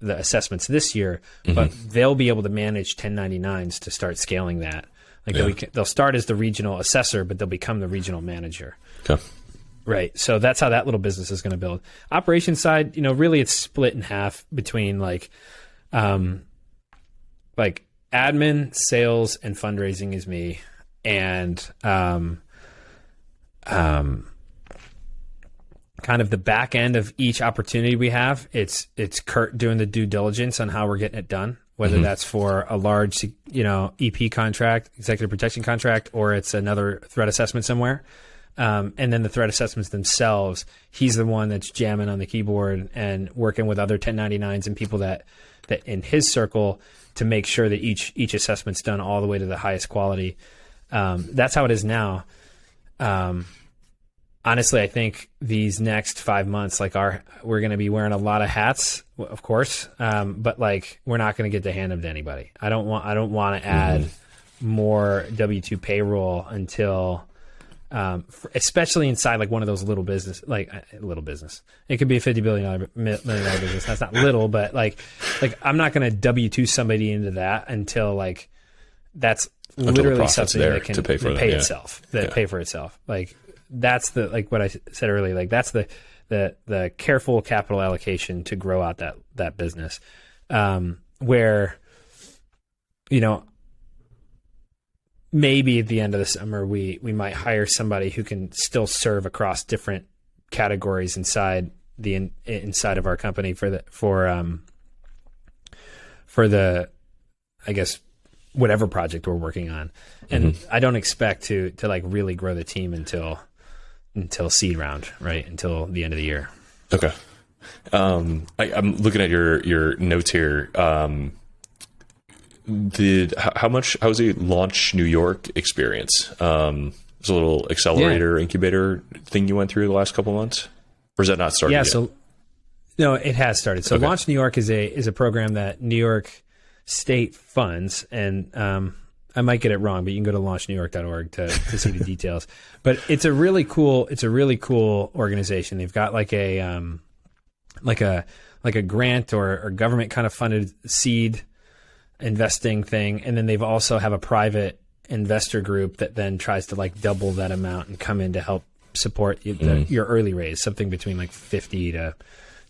assessments this year, but they'll be able to manage 1099s to start scaling that. Like they'll start as the regional assessor, but they'll become the regional manager. Okay. Right. So that's how that little business is going to build. Operations side, really it's split in half between like admin, sales, and fundraising is me. And kind of the back end of each opportunity we have, it's Kurt doing the due diligence on how we're getting it done, whether that's for a large, EP contract, executive protection contract, or it's another threat assessment somewhere. And then the threat assessments themselves, he's the one that's jamming on the keyboard and working with other 1099s and people that in his circle to make sure that each assessment's done all the way to the highest quality. That's how it is now. Honestly, I think these next 5 months, we're going to be wearing a lot of hats, of course, but like we're not going to get to hand them to anybody. I don't want to add more W-2 payroll until, especially inside like one of those little business. It could be a $50 million business. That's not little, but like I'm not going to W-2 somebody into that until like that's literally something that can pay itself. Pay for itself. Like. That's the what I said earlier. Like that's the careful capital allocation to grow out that business, where maybe at the end of the summer we might hire somebody who can still serve across different categories inside of our company for the I guess whatever project we're working on, and I don't expect to like really grow the team until seed round, right? Until the end of the year. Okay. I'm looking at your notes here. How was the launch New York experience? There's a little accelerator incubator thing you went through the last couple months, or is that not started yet? So no, it has started. So Launch New York is a program that New York State funds, and I might get it wrong, but you can go to launchnewyork.org to see the details. But it's a really cool organization. They've got like a grant or government kind of funded seed investing thing, and then they've also have a private investor group that then tries to like double that amount and come in to help support your early raise, something between like 50 to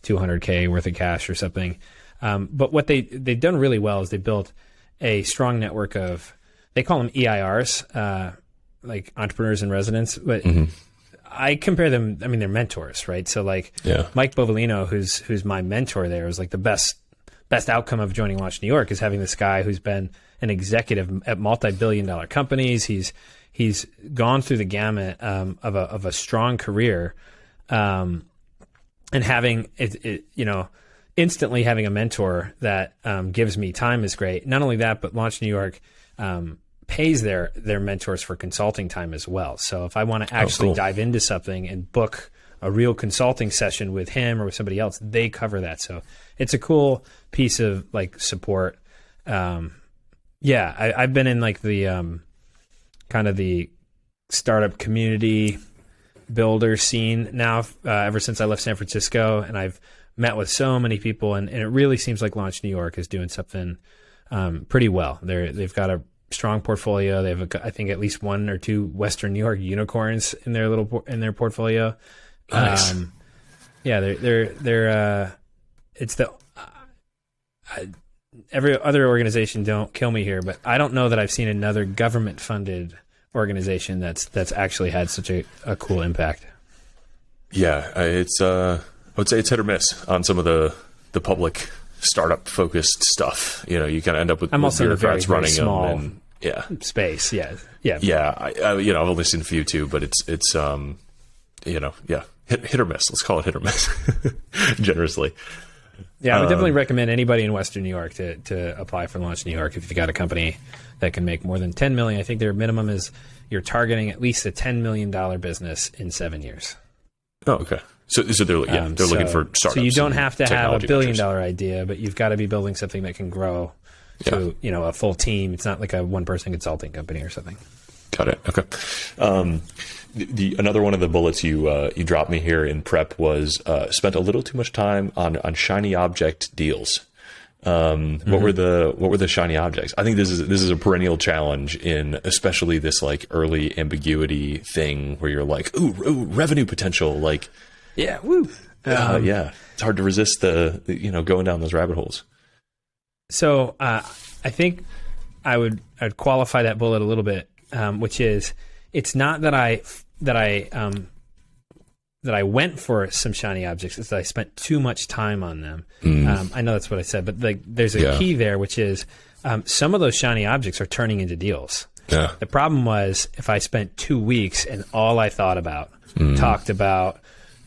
200K worth of cash or something. But what they've done really well is they built a strong network of, they call them EIRs, like entrepreneurs in residence, but I compare them, I mean, they're mentors, right? So like Mike Bovalino, who's my mentor there, is like the best outcome of joining Launch New York is having this guy who's been an executive at multi-billion-dollar companies. He's gone through the gamut of a strong career, and having it instantly having a mentor that gives me time is great. Not only that, but Launch New York pays their mentors for consulting time as well. So if I want to actually dive into something and book a real consulting session with him or with somebody else, they cover that. So it's a cool piece of like support. I've been in like the kind of the startup community builder scene now ever since I left San Francisco, and I've met with so many people, and it really seems like Launch New York is doing something pretty well. They've got a strong portfolio. They have, I think, at least 1 or 2 Western New York unicorns in their portfolio. Nice. They're it's the every other organization, don't kill me here, but I don't know that I've seen another government funded organization that's actually had such a cool impact. Yeah, I would say it's hit or miss on some of the public startup focused stuff. You kind of end up with bureaucrats running small them. And, space. Yeah. I've only seen a few too, but it's hit or miss. Let's call it hit or miss generously. Yeah, I would definitely recommend anybody in Western New York to apply for Launch New York if you've got a company that can make more than $10 million. I think their minimum is you're targeting at least a $10 million business in 7 years. Oh, okay. So they're looking for startups. So you don't have to have $1 billion idea, but you've got to be building something that can grow to a full team. It's not like a one-person consulting company or something. Got it. Okay. Another one of the bullets you dropped me here in prep was spent a little too much time on shiny object deals. What were the shiny objects? I think this is a perennial challenge in especially this like early ambiguity thing where you're like, ooh, revenue potential, like, yeah, woo, it's hard to resist the going down those rabbit holes. So I think I'd qualify that bullet a little bit, which is it's not that I went for some shiny objects, it's that I spent too much time on them. I know that's what I said, but there's a key there, which is some of those shiny objects are turning into deals. Yeah. The problem was if I spent 2 weeks and all I thought about, talked about,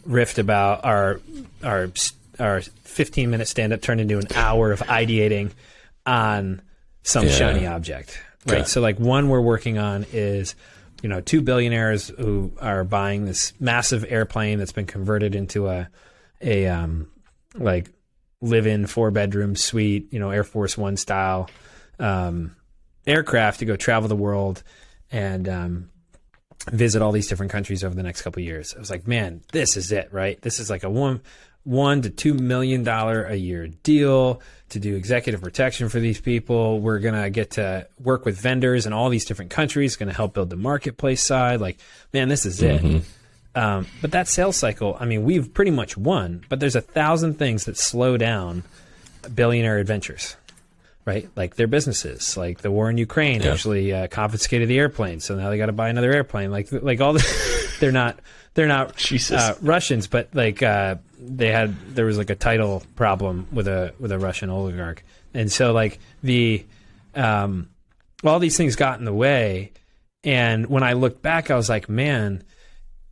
riffed about our 15-minute stand-up turned into an hour of ideating on some shiny object, right? Yeah. So like one we're working on is, 2 billionaires who are buying this massive airplane that's been converted into a like live-in 4-bedroom suite, Air Force One style aircraft to go travel the world and visit all these different countries over the next couple of years. I was like, man, this is it, right? This is like a $1 to $2 million a year deal to do executive protection for these people. We're going to get to work with vendors in all these different countries, going to help build the marketplace side. Like, man, this is it. But that sales cycle, I mean, we've pretty much won, but there's 1,000 things that slow down billionaire adventures, right? Like their businesses, like the war in Ukraine actually confiscated the airplane. So now they got to buy another airplane. Like all this, they're not Russians, but like there was like a title problem with a Russian oligarch, and so like all these things got in the way. And when I looked back, I was like, man,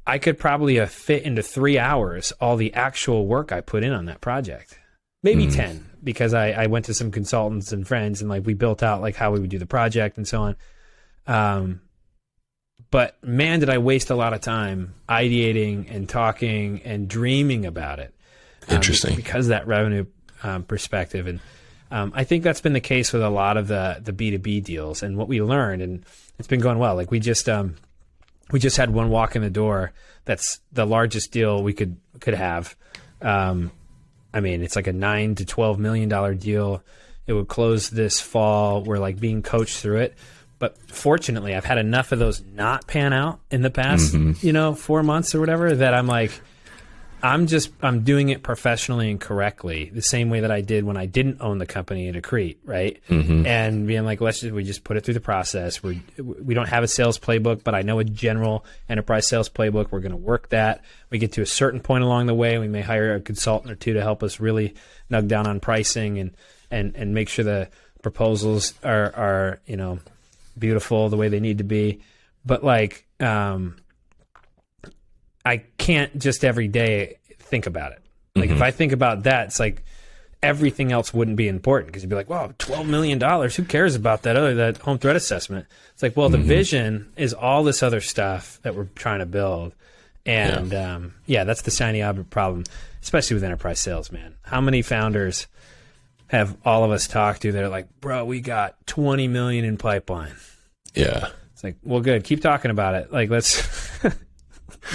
I could probably fit into 3 hours all the actual work I put in on that project, maybe 10, because I went to some consultants and friends and like we built out like how we would do the project and so on. But man, did I waste a lot of time ideating and talking and dreaming about it. Interesting. Because of that revenue perspective. And I think that's been the case with a lot of the B2B deals. And what we learned, and it's been going well. Like we just had one walk in the door. That's the largest deal we could have. I mean, it's like a $9 to $12 million deal. It would close this fall. We're like being coached through it. But fortunately, I've had enough of those not pan out in the past, 4 months or whatever, that I'm like, I'm doing it professionally and correctly, the same way that I did when I didn't own the company in Accrete, right? And being like, we just put it through the process. We don't have a sales playbook, but I know a general enterprise sales playbook. We're going to work that. We get to a certain point along the way, we may hire a consultant or two to help us really nug down on pricing and make sure the proposals are beautiful the way they need to be. But like, I can't just every day think about it. Like if I think about that, it's like everything else wouldn't be important, because you'd be like, wow, $12 million. Who cares about that home threat assessment? It's like, well, the vision is all this other stuff that we're trying to build. And that's the shiny object problem, especially with enterprise sales, man. How many founders have all of us talked to that are like, bro, we got 20 million in pipeline. Yeah. It's like, well, good. Keep talking about it. Like, let's,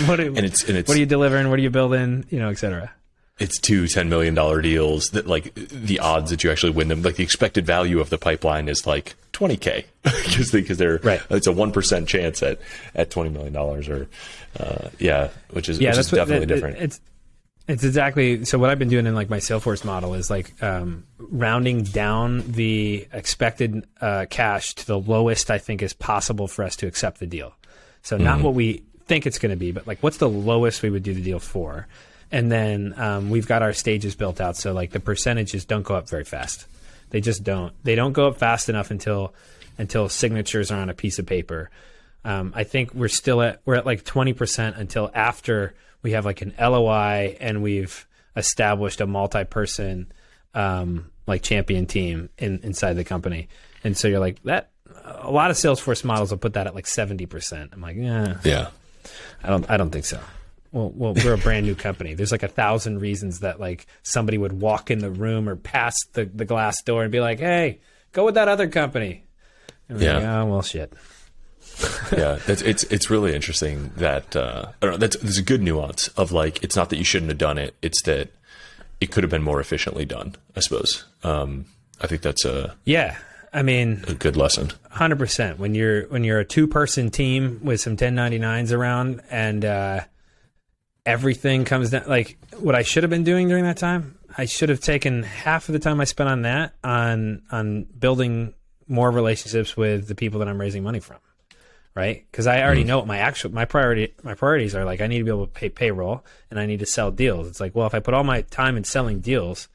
what are you delivering? What are you building? Et cetera. It's 2 $10 million deals that like the odds that you actually win them, like the expected value of the pipeline is like $20K because they're, right. It's a 1% chance at $20 million which is definitely different. It's exactly, so what I've been doing in like my Salesforce model is like rounding down the expected cash to the lowest I think is possible for us to accept the deal. So not what we think it's going to be, but like what's the lowest we would do the deal for? And then we've got our stages built out. So like the percentages don't go up very fast. They just don't. They don't go up fast enough until signatures are on a piece of paper. I think we're at like 20% until after we have like an LOI and we've established a multi-person like champion team inside the company. And so you're like that. A lot of Salesforce models will put that at like 70%. I'm like, yeah. I don't think so. Well, we're a brand new company. There's like 1,000 reasons that like somebody would walk in the room or pass the glass door and be like, "Hey, go with that other company." And we're like, oh well, shit. Yeah, it's really interesting that I don't know. There's a good nuance of like it's not that you shouldn't have done it; it's that it could have been more efficiently done. I suppose. I think that's a good lesson. 100%. When you're a 2-person team with some 1099s around and everything comes down, like what I should have been doing during that time, I should have taken half of the time I spent on that on building more relationships with the people that I'm raising money from, right? Because I already know what my priorities are. Like I need to be able to pay payroll and I need to sell deals. It's like, well, if I put all my time in selling deals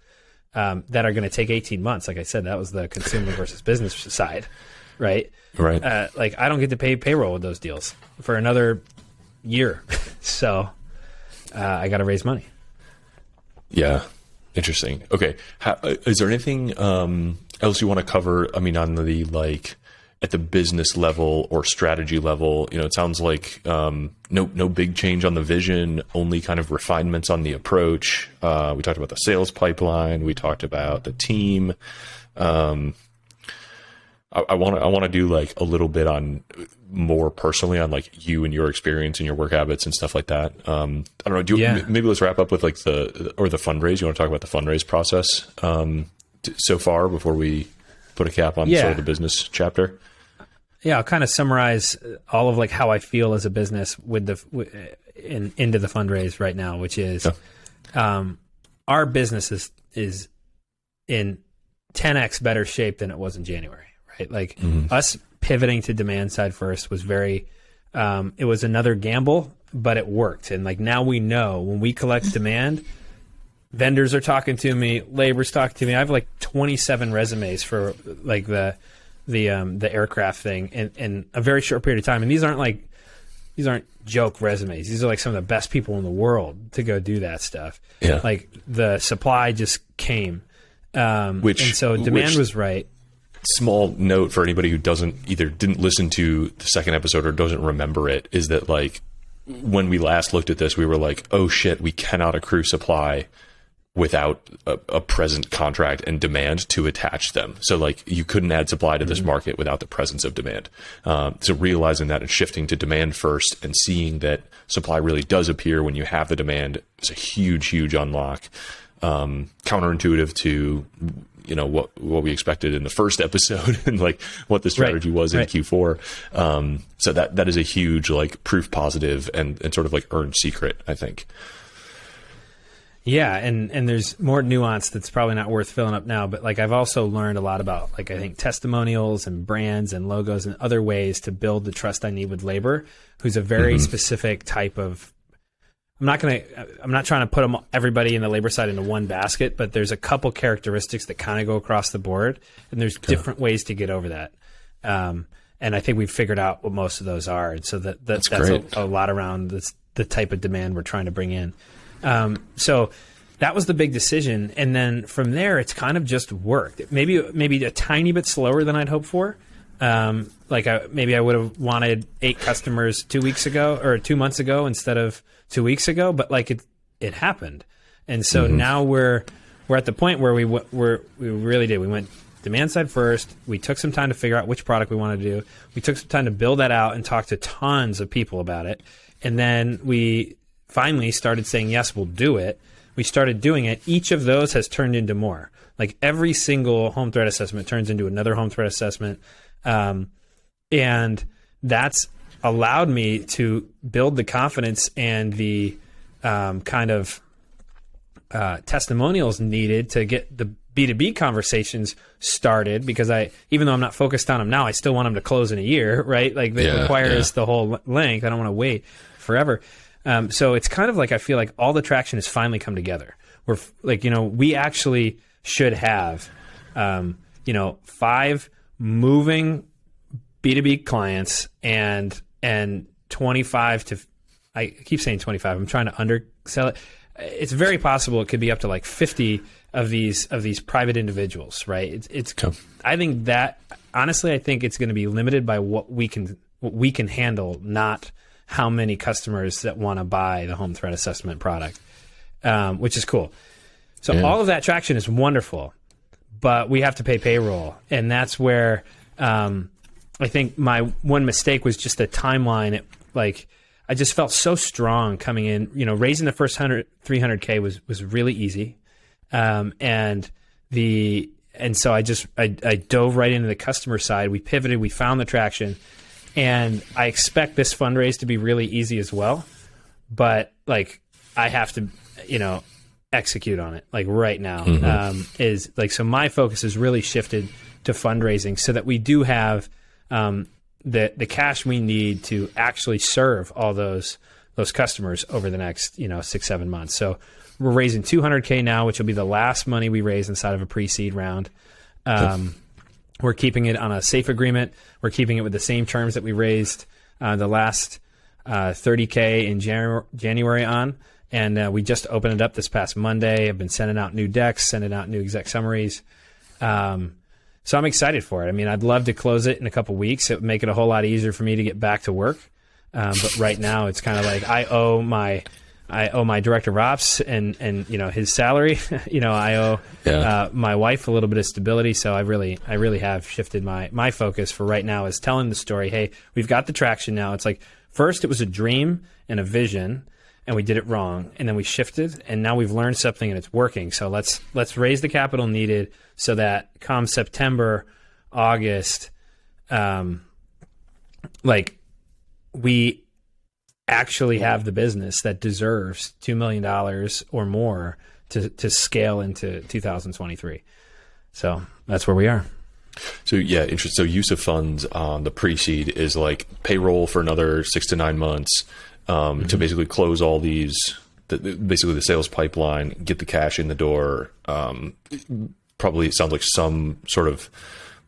that are going to take 18 months, like I said, that was the consumer versus business side, right? Right. Like I don't get to pay payroll with those deals for another year, so. I got to raise money. Yeah. Interesting. Okay. Is there anything else you want to cover? I mean, on the like at the business level or strategy level, it sounds like no big change on the vision, only kind of refinements on the approach. We talked about the sales pipeline. We talked about the team. I want to do like a little bit on more personally on like you and your experience and your work habits and stuff like that. I don't know. Maybe let's wrap up with like the fundraise. You want to talk about the fundraise process so far before we put a cap on sort of the business chapter? Yeah, I'll kind of summarize all of like how I feel as a business with into the fundraise right now, which is our business is in 10x better shape than it was in January. Right? Like us pivoting to demand side first was very, it was another gamble, but it worked. And like now we know when we collect demand, vendors are talking to me, labor's talking to me. I have like 27 resumes for like the aircraft thing in a very short period of time. And these aren't joke resumes. These are like some of the best people in the world to go do that stuff. Yeah. Like the supply just came. And so demand was right. Small note for anybody who didn't listen to the second episode or doesn't remember it is that like when we last looked at this, we were like, oh shit, we cannot accrue supply without a present contract and demand to attach them. So like you couldn't add supply to this market without the presence of demand. So realizing that and shifting to demand first and seeing that supply really does appear when you have the demand is a huge, huge unlock. Counterintuitive to what we expected in the first episode and like what the strategy was in Q4. So that is a huge like proof positive and sort of like earned secret, I think. Yeah, and there's more nuance that's probably not worth filling up now, but like I've also learned a lot about like I think testimonials and brands and logos and other ways to build the trust I need with labor, who's a very specific type of. I'm not trying to put everybody in the labor side into one basket, but there's a couple characteristics that kind of go across the board, and there's different ways to get over that. And I think we've figured out what most of those are, and so that's a lot around the type of demand we're trying to bring in. So that was the big decision, and then from there, it's kind of just worked. Maybe a tiny bit slower than I'd hoped for. Maybe I would have wanted 8 customers 2 weeks ago or 2 months ago instead of 2 weeks ago, but like it happened. And so now we're at the point where we really did. We went demand side first. We took some time to figure out which product we wanted to do. We took some time to build that out and talk to tons of people about it. And then we finally started saying, yes, we'll do it. We started doing it. Each of those has turned into more. Like every single home threat assessment turns into another home threat assessment. And that's allowed me to build the confidence and the kind of testimonials needed to get the B2B conversations started, because even though I'm not focused on them now, I still want them to close in a year, right? Like it requires the whole length. I don't want to wait forever. So it's kind of like, I feel like all the traction has finally come together. We're like, we actually should have, 5 moving B2B clients and 25 to, I keep saying 25. I'm trying to undersell it. It's very possible it could be up to like 50 of these private individuals, right? I think that, honestly, I think it's going to be limited by what we can handle, not how many customers that want to buy the home threat assessment product, which is cool. So all of that traction is wonderful, but we have to pay payroll, and that's where I think my one mistake was just the timeline. I just felt so strong coming in. Raising the first 300K was really easy. And so I dove right into the customer side. We pivoted, we found the traction, and I expect this fundraise to be really easy as well. But I have to, execute on it right now. So my focus has really shifted to fundraising so that we do have, the cash we need to actually serve all those customers over the next 6-7 months. So we're raising $200K now, which will be the last money we raise inside of a pre-seed round. We're keeping it on a safe agreement. We're keeping it with the same terms that we raised the last $30K in January on, and we just opened it up this past Monday. I've been sending out new decks, sending out new exec summaries. So I'm excited for it. I mean, I'd love to close it in a couple weeks. It would make it a whole lot easier for me to get back to work. But right now, it's kind of like I owe my director of ops and his salary. I owe my wife a little bit of stability. So I really have shifted my focus for right now is telling the story. Hey, we've got the traction now. It's like first it was a dream and a vision, and we did it wrong, and then we shifted, and now we've learned something and it's working. So let's raise the capital needed so that come September, August, we actually have the business that deserves $2 million or more to scale into 2023. So that's where we are. So interesting. So use of funds on the pre-seed is like payroll for another 6 to 9 months to basically close all these, basically the sales pipeline, get the cash in the door. Probably it sounds like some sort of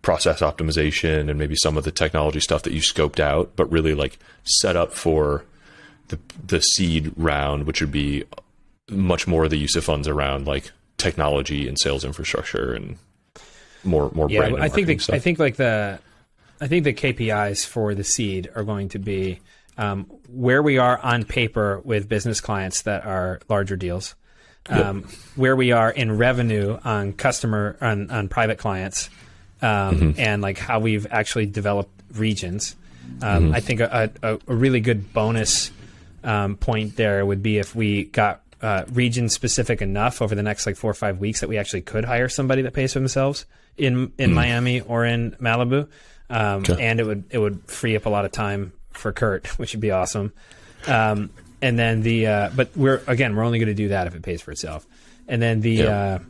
process optimization and maybe some of the technology stuff that you scoped out, but really like set up for the seed round, which would be much more the use of funds around like technology and sales infrastructure and more brand. I think the KPIs for the seed are going to be where we are on paper with business clients that are larger deals, where we are in revenue on on private clients, and like how we've actually developed regions. I think a really good bonus point there would be if we got region specific enough over the next like 4 or 5 weeks that we actually could hire somebody that pays for themselves in Miami or in Malibu, and it would free up a lot of time for Kurt, which would be awesome. And then but we're only going to do that if it pays for itself. And then the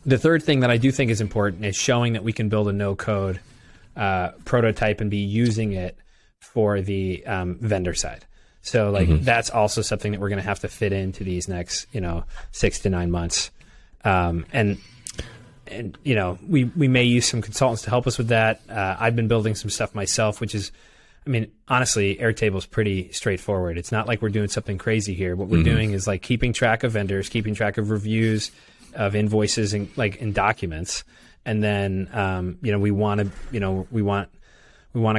third thing that I do think is important is showing that we can build a no-code prototype and be using it for the vendor side. So that's also something that we're going to have to fit into these next 6 to 9 months. And we may use some consultants to help us with that. I've been building some stuff myself, which is, I mean, honestly, Airtable is pretty straightforward. It's not like we're doing something crazy here. What we're doing is like keeping track of vendors, keeping track of reviews, of invoices, and in documents. And then we want to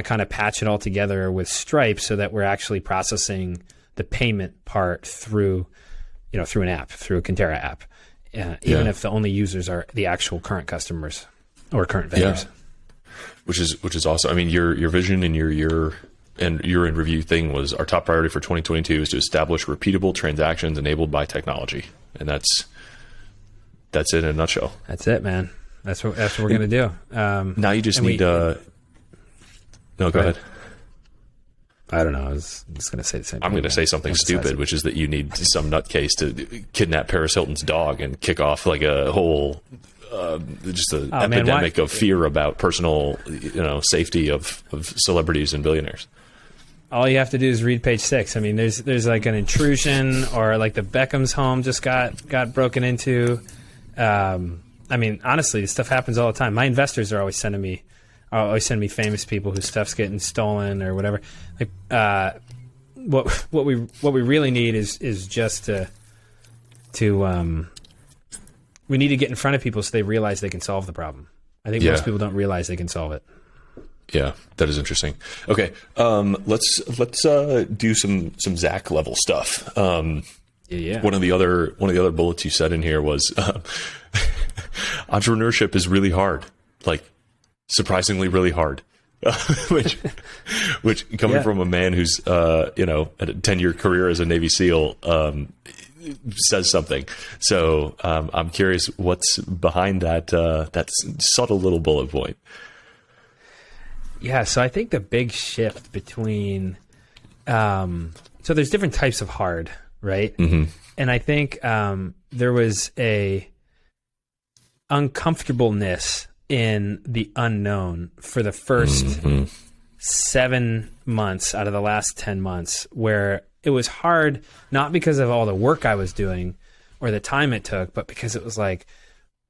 kind of patch it all together with Stripe so that we're actually processing the payment part through an app, through a Conterra app, even if the only users are the actual current customers or current vendors. Yeah. Which is awesome. I mean, your vision and your year in review thing was our top priority for 2022 is to establish repeatable transactions enabled by technology, and that's it in a nutshell. That's it, man. That's what we're gonna do. Now you just need. No, go ahead. I don't know. I was just going to say the same thing. I'm going to say something stupid, which is that you need some nutcase to kidnap Paris Hilton's dog and kick off like a whole, just an epidemic of fear about personal, safety of celebrities and billionaires. All you have to do is read page 6. I mean, there's like an intrusion, or like the Beckham's home just got broken into. I mean, honestly, this stuff happens all the time. My investors are always sending me famous people whose stuff's getting stolen or whatever. Like, what we really need is just we need to get in front of people so they realize they can solve the problem. I think most people don't realize they can solve it. Yeah, that is interesting. Okay, let's do some Zach level stuff. Yeah. One of the other bullets you said in here was entrepreneurship is really hard, like surprisingly really hard. which coming from a man who's had a 10-year career as a Navy SEAL says something. So I'm curious what's behind that subtle little bullet point. Yeah, so I think the big shift between so there's different types of hard, right? Mm-hmm. And I think there was a uncomfortableness in the unknown for the first 7 months out of the last 10 months, where it was hard, not because of all the work I was doing or the time it took, but because it was like,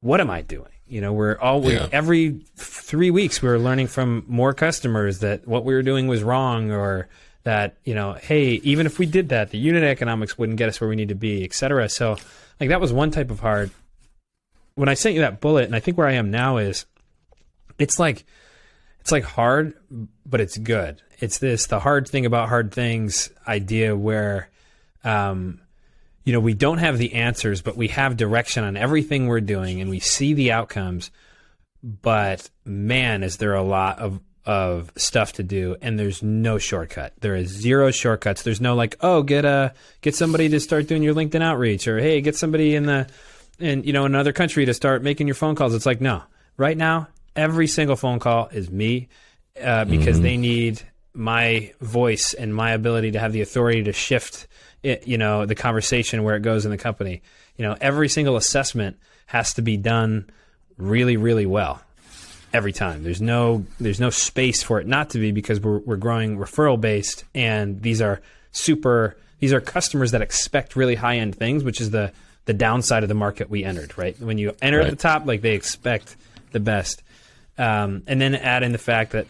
what am I doing? Every 3 weeks we were learning from more customers that what we were doing was wrong, or that, hey, even if we did that, the unit economics wouldn't get us where we need to be, et cetera. So like that was one type of hard. When I sent you that bullet, and I think where I am now is, it's like hard, but it's good. It's the hard thing about hard things idea where, we don't have the answers, but we have direction on everything we're doing, and we see the outcomes. But man, is there a lot of stuff to do, and there's no shortcut. There is zero shortcuts. There's no like, oh, get somebody to start doing your LinkedIn outreach, or hey, get somebody in another country to start making your phone calls. It's like, no, right now, every single phone call is me, because they need my voice and my ability to have the authority to shift the conversation where it goes in the company. Every single assessment has to be done really, really well every time. There's no space for it not to be, because we're growing referral based, and these are customers that expect really high end things, which is the downside of the market we entered, right? When you enter at the top, like they expect the best. And then add in the fact that,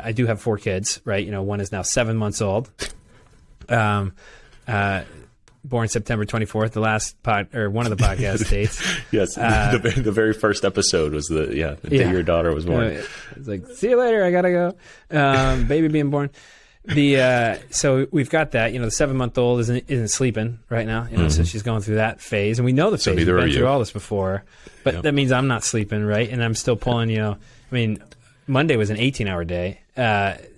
I do have 4 kids, right? One is now 7 months old. Born September 24th, the last one of the podcast dates. Yes. The very first episode was the day your daughter was born. It's like, see you later. I gotta go. Baby being born. So we've got that, the 7-month-old isn't sleeping right now, so she's going through that phase, and we know the phase. We've been through all this before, but that means I'm not sleeping, right? And I'm still pulling, Monday was an 18-hour day.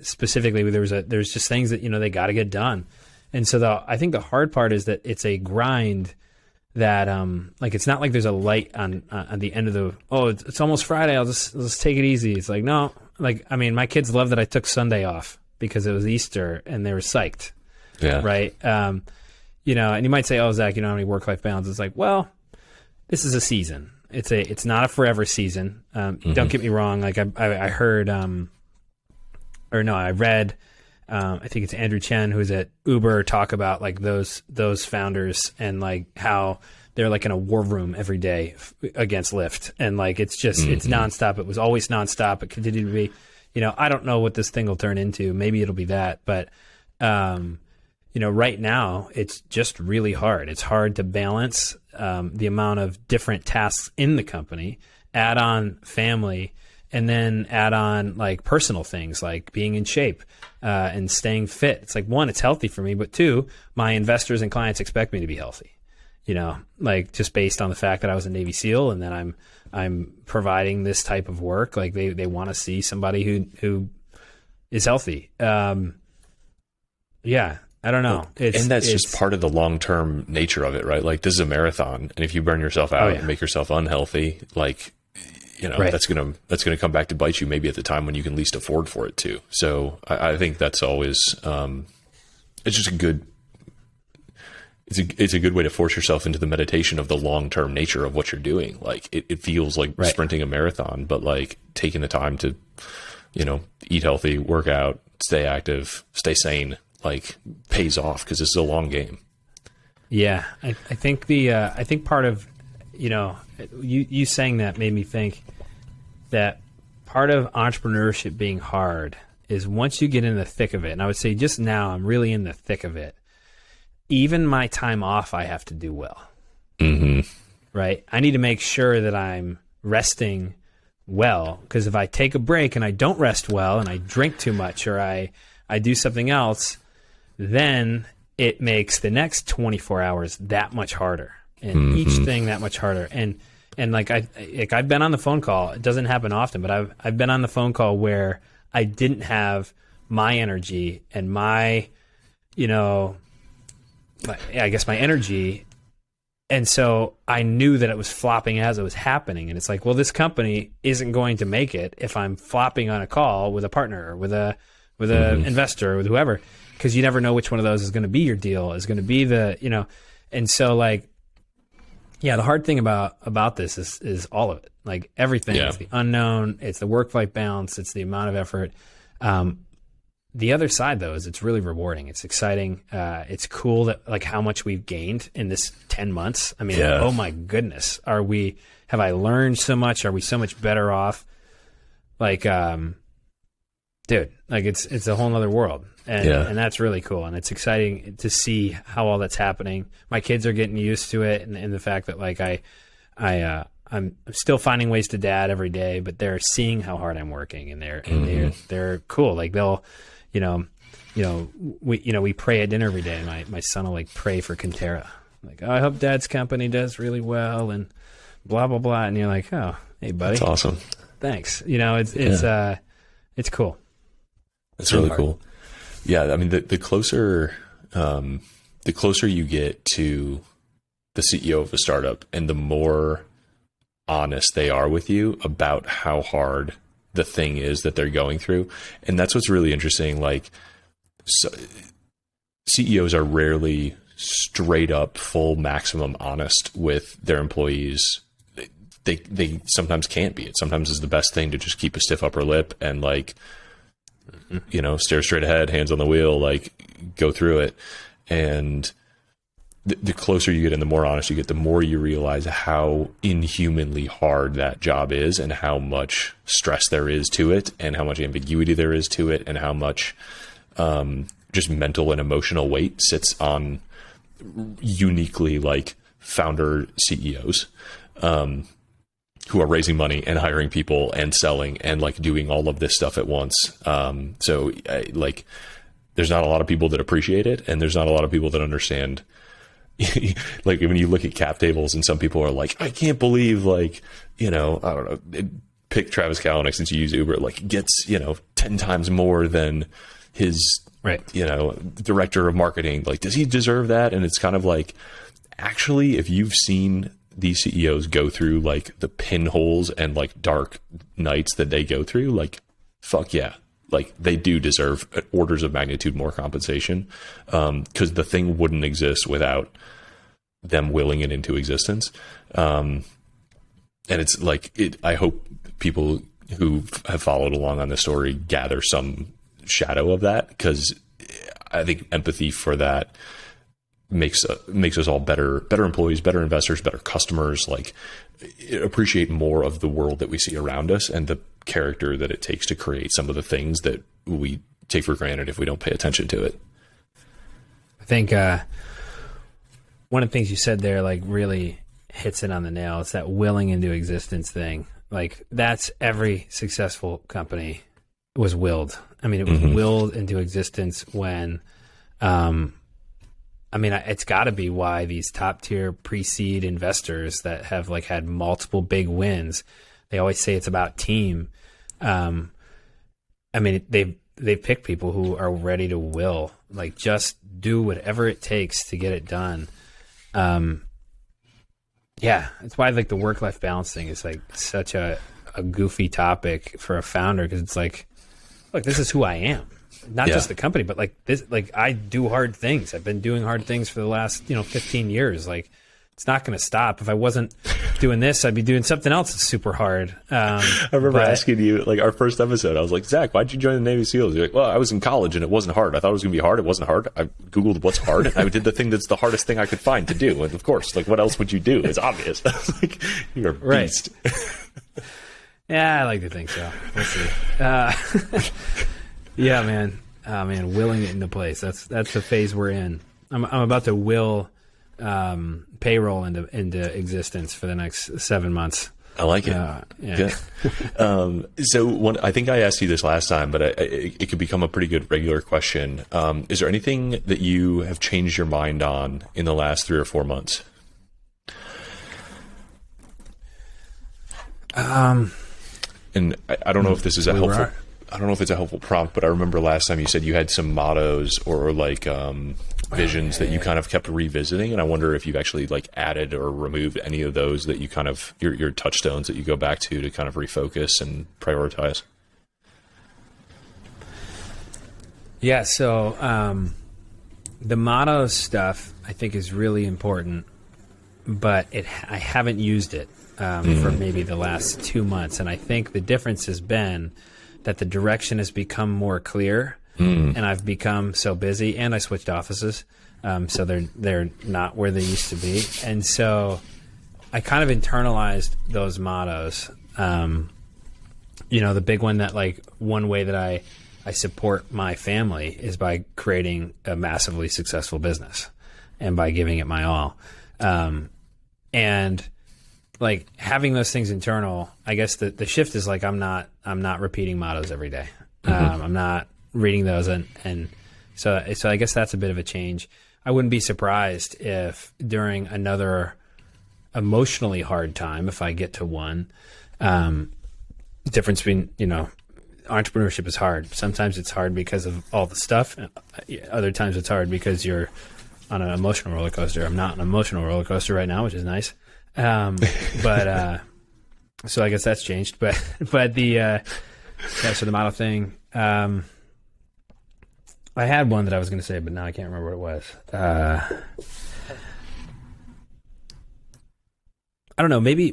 Specifically, there's just things that, they got to get done. And so I think the hard part is that it's a grind that, it's not like there's a light on the end of it's almost Friday, I'll just take it easy. It's like, no, my kids love that I took Sunday off because it was Easter and they were psyched. Yeah. Right. And you might say, oh, Zach, you don't have any work-life balance. It's like, well, this is a season. It's not a forever season. Don't get me wrong. Like I heard, I read, I think it's Andrew Chen, who's at Uber, talk about like those founders and like how they're like in a war room every day against Lyft. And like, it's just, it's nonstop. It was always nonstop. It continued to be, I don't know what this thing will turn into. Maybe it'll be that, but, right now it's just really hard. It's hard to balance, the amount of different tasks in the company, add on family, and then add on like personal things like being in shape, and staying fit. It's like, 1, it's healthy for me, but 2, my investors and clients expect me to be healthy, like just based on the fact that I was a Navy SEAL and then I'm providing this type of work. Like they want to see somebody who is healthy. Yeah, I don't know. And that's just part of the long-term nature of it, right? Like this is a marathon, and if you burn yourself out and make yourself unhealthy, like Right. that's going to come back to bite you maybe at the time when you can least afford for it to. So I think that's always, it's just it's a good way to force yourself into the meditation of the long-term nature of what you're doing. Like it feels like sprinting a marathon, but like taking the time to, eat healthy, work out, stay active, stay sane, like pays off because this is a long game. Yeah. I think I think part of, you saying that made me think that part of entrepreneurship being hard is once you get in the thick of it, and I would say just now I'm really in the thick of it, even my time off I have to do well. Mm-hmm. Right? I need to make sure that I'm resting well, because if I take a break and I don't rest well and I drink too much or I do something else, then it makes the next 24 hours that much harder, and each thing that much harder. And I've been on the phone call. It doesn't happen often, but I've been on the phone call where I didn't have my energy and my energy. And so I knew that it was flopping as it was happening. And it's like, well, this company isn't going to make it if I'm flopping on a call with a partner or with a investor or with whoever, because you never know which one of those is going to be your deal, is going to be and so like, yeah, the hard thing about this is all of it. Like everything is the unknown. It's the work-life balance. It's the amount of effort. The other side, though, is it's really rewarding. It's exciting. It's cool that like how much we've gained in this 10 months. I mean, oh my goodness, have I learned so much? Are we so much better off? Like, dude, like it's a whole nother world, and that's really cool. And it's exciting to see how all that's happening. My kids are getting used to it, and the fact that like I'm still finding ways to dad every day, but they're seeing how hard I'm working, and they're cool. Like they'll. We pray at dinner every day. And my son will like pray for Conterra. Like, oh, I hope Dad's company does really well, and blah blah blah. And you're like, oh, hey buddy, that's awesome. Thanks. It's cool. That's really cool. Yeah, I mean the closer you get to the CEO of a startup, and the more honest they are with you about how hard the thing is that they're going through. And that's what's really interesting. Like CEOs are rarely straight up full maximum honest with their employees. They sometimes can't be. It sometimes is the best thing to just keep a stiff upper lip and like, stare straight ahead, hands on the wheel, like go through it. And the closer you get and the more honest you get, the more you realize how inhumanly hard that job is, and how much stress there is to it, and how much ambiguity there is to it, and how much just mental and emotional weight sits on uniquely like founder CEOs who are raising money and hiring people and selling and like doing all of this stuff at once. So there's not a lot of people that appreciate it, and there's not a lot of people that understand. Like when you look at cap tables, and some people are like, I can't believe I don't know, pick Travis Kalanick since you use Uber, like gets 10 times more than his director of marketing. Like, does he deserve that? And it's kind of like, actually, if you've seen these CEOs go through like the pinholes and like dark nights that they go through, like fuck yeah, like they do deserve orders of magnitude more compensation, because the thing wouldn't exist without them willing it into existence. And it's like, I hope people who have followed along on this story gather some shadow of that, because I think empathy for that makes us all better employees, better investors, better customers, like appreciate more of the world that we see around us and the character that it takes to create some of the things that we take for granted if we don't pay attention to it. I think one of the things you said there like really hits it on the nail. It's that willing into existence thing. Like that's every successful company was willed. I mean, it was willed into existence when, it's got to be why these top tier pre-seed investors that have like had multiple big wins, they always say it's about team. They've picked people who are ready to will, like just do whatever it takes to get it done. That's why like the work-life balance thing is like such a a goofy topic for a founder, because it's like, look, this is who I am. Not just the company, but like this, like I do hard things. I've been doing hard things for the last, 15 years. Like it's not going to stop. If I wasn't doing this, I'd be doing something else that's super hard. I remember asking you, like our first episode, I was like, Zach, why'd you join the Navy SEALs? You're like, well, I was in college and it wasn't hard. I thought it was going to be hard. It wasn't hard. I Googled what's hard. I did the thing that's the hardest thing I could find to do. And of course, like what else would you do? It's obvious. I was like, you're a beast. Yeah, I like to think so. We'll see. Yeah, man. Oh, man, willing it into place. That's the phase we're in. I'm about to will payroll into existence for the next 7 months. I like it. Yeah. So I think I asked you this last time, but it could become a pretty good regular question. Is there anything that you have changed your mind on in the last 3 or 4 months? And I don't know if this is a helpful. I don't know if it's a helpful prompt, but I remember last time you said you had some mottos or like visions that you kind of kept revisiting, and I wonder if you've actually like added or removed any of those that you kind of your touchstones that you go back to kind of refocus and prioritize. Yeah, so the motto stuff I think is really important, but I haven't used it for maybe the last 2 months, and I think the difference has been that the direction has become more clear, and I've become so busy, and I switched offices, so they're not where they used to be, and so I kind of internalized those mottos. The big one that like one way that I support my family is by creating a massively successful business and by giving it my all, and like having those things internal, I guess the shift is like I'm not repeating mottos every day. I'm not reading those, and so I guess that's a bit of a change. I wouldn't be surprised if during another emotionally hard time, if I get to one, difference between entrepreneurship is hard. Sometimes it's hard because of all the stuff. Other times it's hard because you're on an emotional roller coaster. I'm not on an emotional roller coaster right now, which is nice. But so I guess that's changed, but the so the model thing, I had one that I was going to say, but now I can't remember what it was. I don't know, maybe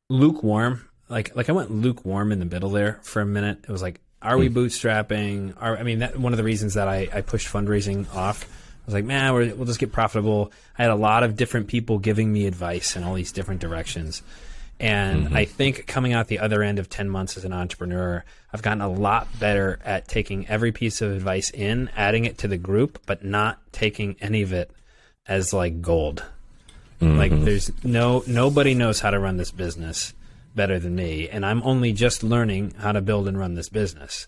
lukewarm, like I went lukewarm in the middle there for a minute. It was like, are we bootstrapping? One of the reasons that I pushed fundraising off, I was like, man, we'll just get profitable. I had a lot of different people giving me advice in all these different directions. And I think coming out the other end of 10 months as an entrepreneur, I've gotten a lot better at taking every piece of advice in, adding it to the group, but not taking any of it as like gold. Like there's nobody knows how to run this business better than me. And I'm only just learning how to build and run this business.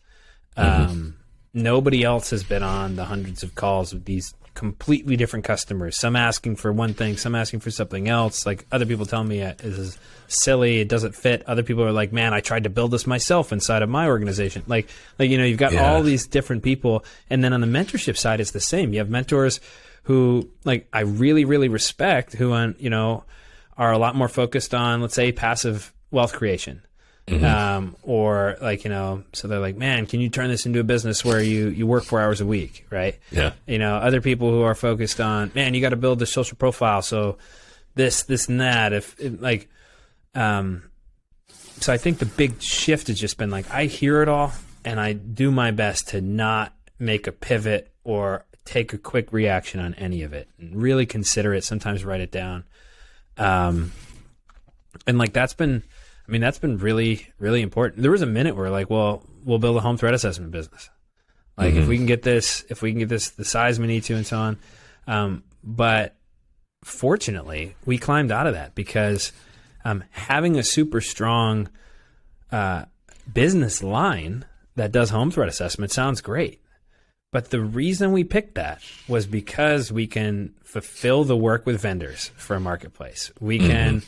Nobody else has been on the hundreds of calls with these completely different customers, some asking for one thing, some asking for something else. Like other people tell me this is silly, it doesn't fit. Other people are like, man, I tried to build this myself inside of my organization. Like you've got all these different people. And then on the mentorship side, it's the same. You have mentors who like I really, really respect, who are a lot more focused on, let's say, passive wealth creation. Or like, so they're like, man, can you turn this into a business where you work 4 hours a week, right? Yeah. Other people who are focused on, man, you got to build the social profile. So this and that, so I think the big shift has just been like, I hear it all and I do my best to not make a pivot or take a quick reaction on any of it and really consider it, sometimes write it down. And like, that's been really, really important. There was a minute where like, well, we'll build a home threat assessment business. Like if we can get this the size we need to and so on. But fortunately we climbed out of that because having a super strong business line that does home threat assessment sounds great. But the reason we picked that was because we can fulfill the work with vendors for a marketplace. We can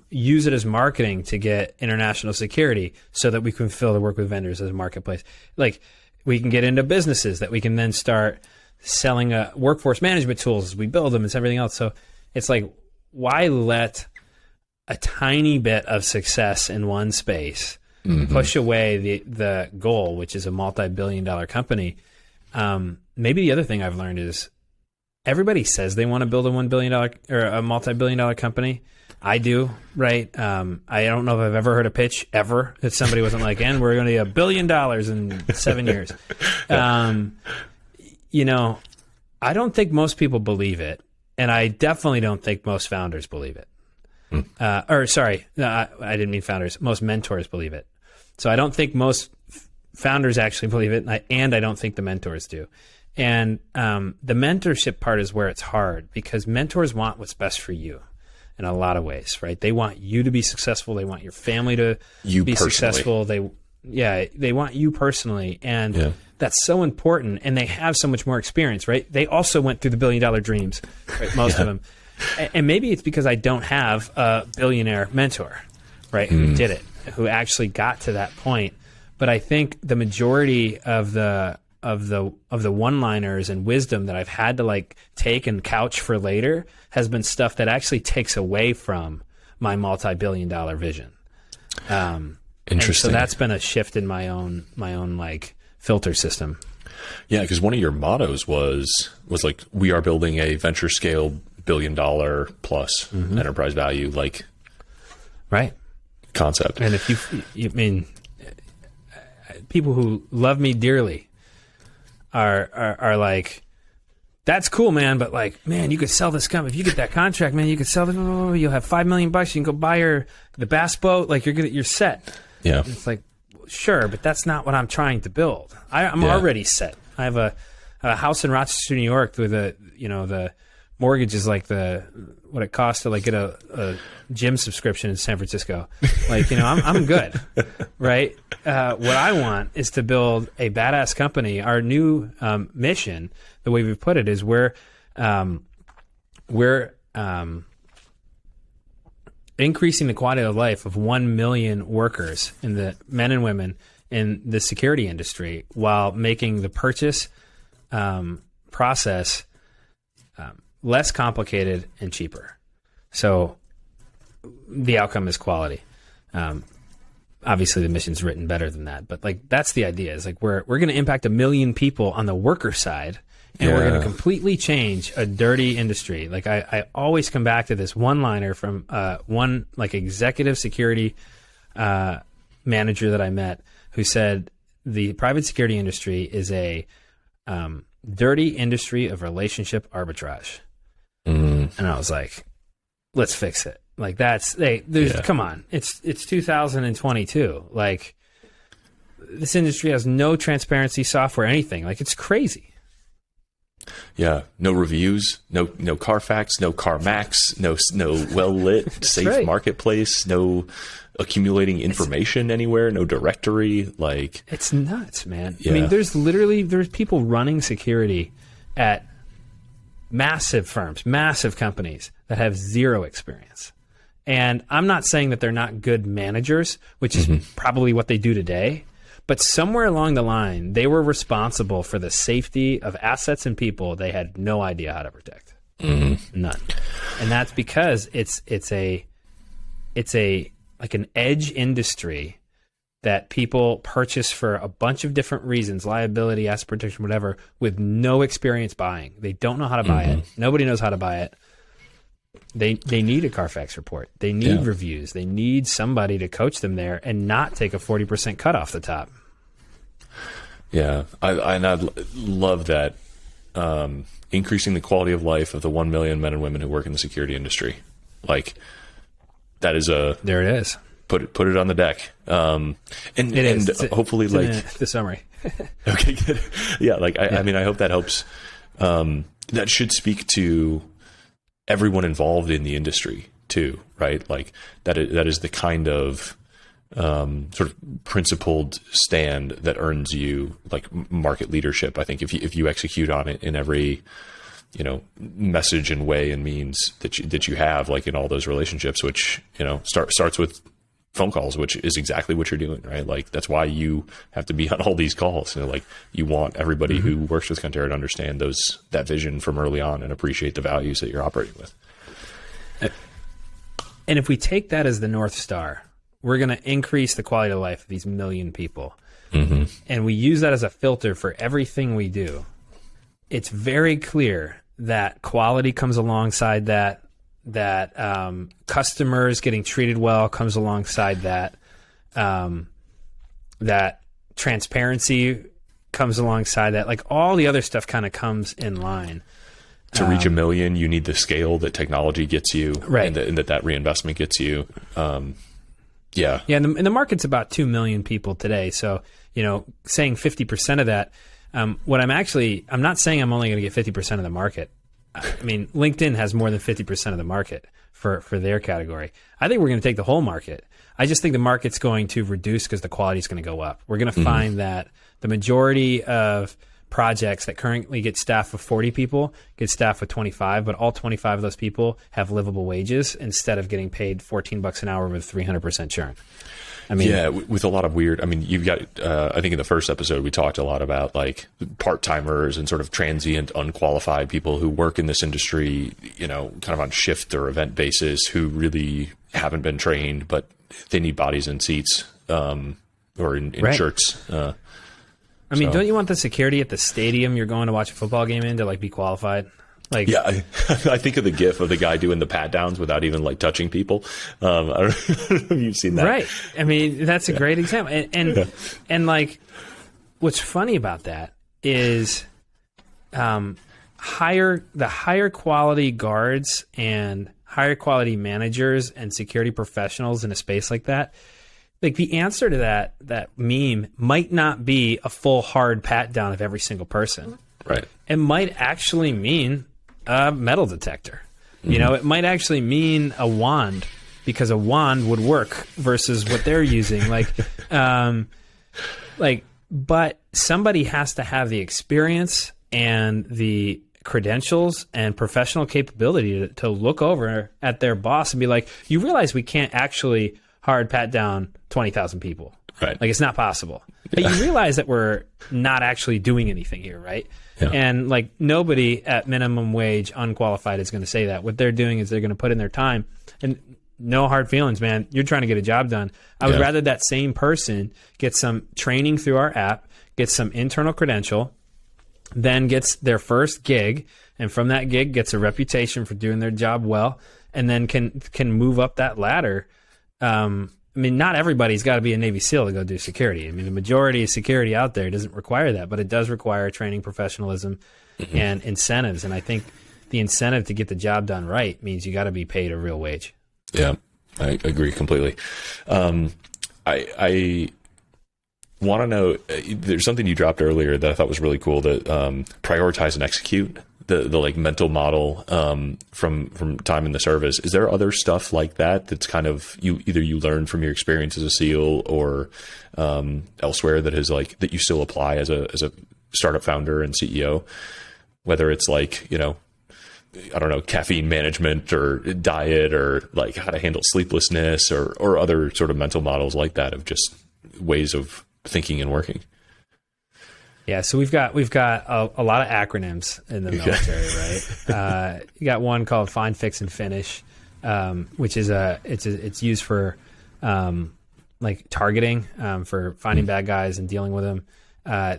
use it as marketing to get international security so that we can fulfill the work with vendors as a marketplace. Like we can get into businesses that we can then start selling workforce management tools as we build them and everything else. So it's like, why let a tiny bit of success in one space, push away the goal, which is a multi-billion-dollar company. Maybe the other thing I've learned is everybody says they want to build a $1 billion or a multi-billion-dollar company. I do, right? I don't know if I've ever heard a pitch ever that somebody wasn't like, and we're going to be $1 billion in 7 years. You know, I don't think most people believe it, and I definitely don't think most founders believe it. I didn't mean founders. Most mentors believe it. So I don't think most founders actually believe it, and I don't think the mentors do. And the mentorship part is where it's hard, because mentors want what's best for you in a lot of ways, right? They want you to be successful. They want your family to be successful. They want you personally. And that's so important. And they have so much more experience, right? They also went through the $1 billion dreams, right? Most of them. And maybe it's because I don't have a billionaire mentor, right? Who did it, who actually got to that point. But I think the majority of the one-liners and wisdom that I've had to like take and couch for later has been stuff that actually takes away from my multi-billion-dollar vision. Interesting. And so that's been a shift in my own like filter system. Yeah, because one of your mottos was like, we are building a venture scale $1 billion plus enterprise value like concept. And if you mean people who love me dearly are like, that's cool, man, but like, man, you could sell this company. If you get that contract, man, you could sell it. You'll have $5 million. You can go buy the bass boat. Like you're set. Yeah. And it's like, sure, but that's not what I'm trying to build. I'm already set. I have a house in Rochester, New York, with the mortgage is like what it costs to like get a gym subscription in San Francisco. Like, I'm good, right? What I want is to build a badass company. Our new mission, the way we've put it, is we're increasing the quality of life of 1 million workers, in the men and women in the security industry, while making the purchase process less complicated and cheaper. So the outcome is quality. Obviously the mission's written better than that, but like, that's the idea, is like, we're going to impact 1 million people on the worker side, and we're going to completely change a dirty industry. Like I always come back to this one-liner from one like executive security manager that I met, who said the private security industry is a dirty industry of relationship arbitrage. And I was like, let's fix it. Like come on, it's 2022. Like, this industry has no transparency, software, anything. Like, it's crazy. Yeah, no reviews, no Carfax, no CarMax, no well lit safe marketplace, no accumulating information anywhere, no directory. Like, it's nuts, man. I mean, there's people running security at massive firms, massive companies that have zero experience. And I'm not saying that they're not good managers, which is probably what they do today. But somewhere along the line, they were responsible for the safety of assets and people they had no idea how to protect. None. And that's because it's a like an edge industry that people purchase for a bunch of different reasons, liability, asset protection, whatever, with no experience buying. They don't know how to buy it. Nobody knows how to buy it. They need a Carfax report. They need reviews. They need somebody to coach them there and not take a 40% cut off the top. Yeah, I love that. Increasing the quality of life of the 1 million men and women who work in the security industry. Like, that is there it is. Put it on the deck. And hopefully, it's the summary. Okay, good. Yeah, I mean, I hope that helps. That should speak to everyone involved in the industry too, right? Like, that is the kind of sort of principled stand that earns you like market leadership. I think if you execute on it in every message and way and means that you have, like in all those relationships, which starts with phone calls, which is exactly what you're doing, right? Like, that's why you have to be on all these calls. Like, you want everybody who works with Conterra to understand that vision from early on and appreciate the values that you're operating with. And if we take that as the North Star, we're going to increase the quality of life of these million people. Mm-hmm. And we use that as a filter for everything we do. It's very clear that quality comes alongside that, customers getting treated well comes alongside that, that transparency comes alongside that. Like all the other stuff kind of comes in line. To reach 1 million, you need the scale that technology gets you, right? And that reinvestment gets you. Yeah. And the market's about 2 million people today. So, saying 50% of that, I'm not saying I'm only going to get 50% of the market. I mean, LinkedIn has more than 50% of the market for their category. I think we're going to take the whole market. I just think the market's going to reduce because the quality is going to go up. We're going to find that the majority of projects that currently get staffed with 40 people get staffed with 25, but all 25 of those people have livable wages instead of getting paid $14 an hour with 300% churn. I mean, yeah, with a lot of weird, you've got, I think in the first episode, we talked a lot about like part-timers and sort of transient, unqualified people who work in this industry, kind of on shift or event basis, who really haven't been trained, but they need bodies in seats, or in right. shirts. Don't you want the security at the stadium you're going to watch a football game in to like be qualified? Like, yeah, I think of the GIF of the guy doing the pat downs without even like touching people. I don't know if you've seen that, right? That's a great example. And like, what's funny about that is, higher quality guards and higher quality managers and security professionals in a space like that. Like the answer to that meme might not be a full hard pat down of every single person. Right. It might actually mean a metal detector. Mm-hmm. It might actually mean a wand, because a wand would work versus what they're using. But somebody has to have the experience and the credentials and professional capability to look over at their boss and be like, you realize we can't actually hard pat down 20,000 people. Right. Like it's not possible. But you realize that we're not actually doing anything here, right? Yeah. And like nobody at minimum wage unqualified is going to say that. What they're doing is they're going to put in their time, and no hard feelings, man. You're trying to get a job done. I would rather that same person get some training through our app, get some internal credential, then gets their first gig, and from that gig gets a reputation for doing their job well, and then can move up that ladder. Not everybody's got to be a Navy SEAL to go do security. The majority of security out there doesn't require that, but it does require training, professionalism, and incentives. And I think the incentive to get the job done right means you got to be paid a real wage. Yeah, I agree completely. I want to know, there's something you dropped earlier that I thought was really cool, that prioritize and execute. The like mental model from time in the service. Is there other stuff like that that's kind of you learned from your experience as a SEAL or elsewhere that is like that you still apply as a startup founder and CEO? Whether it's like, I don't know, caffeine management or diet or like how to handle sleeplessness or other sort of mental models like that of just ways of thinking and working. Yeah, so we've got a lot of acronyms in the military, right? You got one called Find, Fix, and Finish, which is it's used for like targeting, for finding bad guys and dealing with them.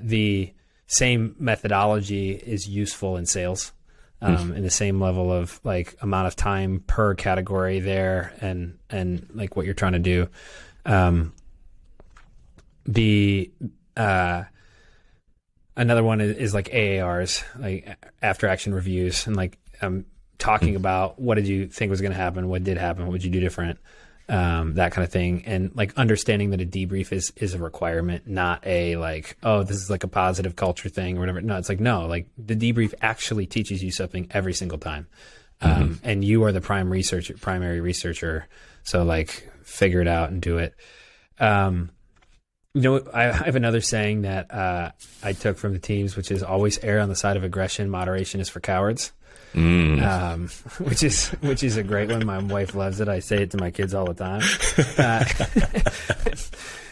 The same methodology is useful in sales, in the same level of like amount of time per category there, and like what you're trying to do. Another one is like AARs, like after action reviews, and like talking about what did you think was going to happen, what did happen, what would you do different, that kind of thing, and like understanding that a debrief is a requirement, not a like, oh, this is like a positive culture thing or whatever. No, it's like, no, like the debrief actually teaches you something every single time, and you are the primary researcher, so like figure it out and do it. I have another saying that I took from the teams, which is always err on the side of aggression. Moderation is for cowards, which is a great one. My wife loves it. I say it to my kids all the time.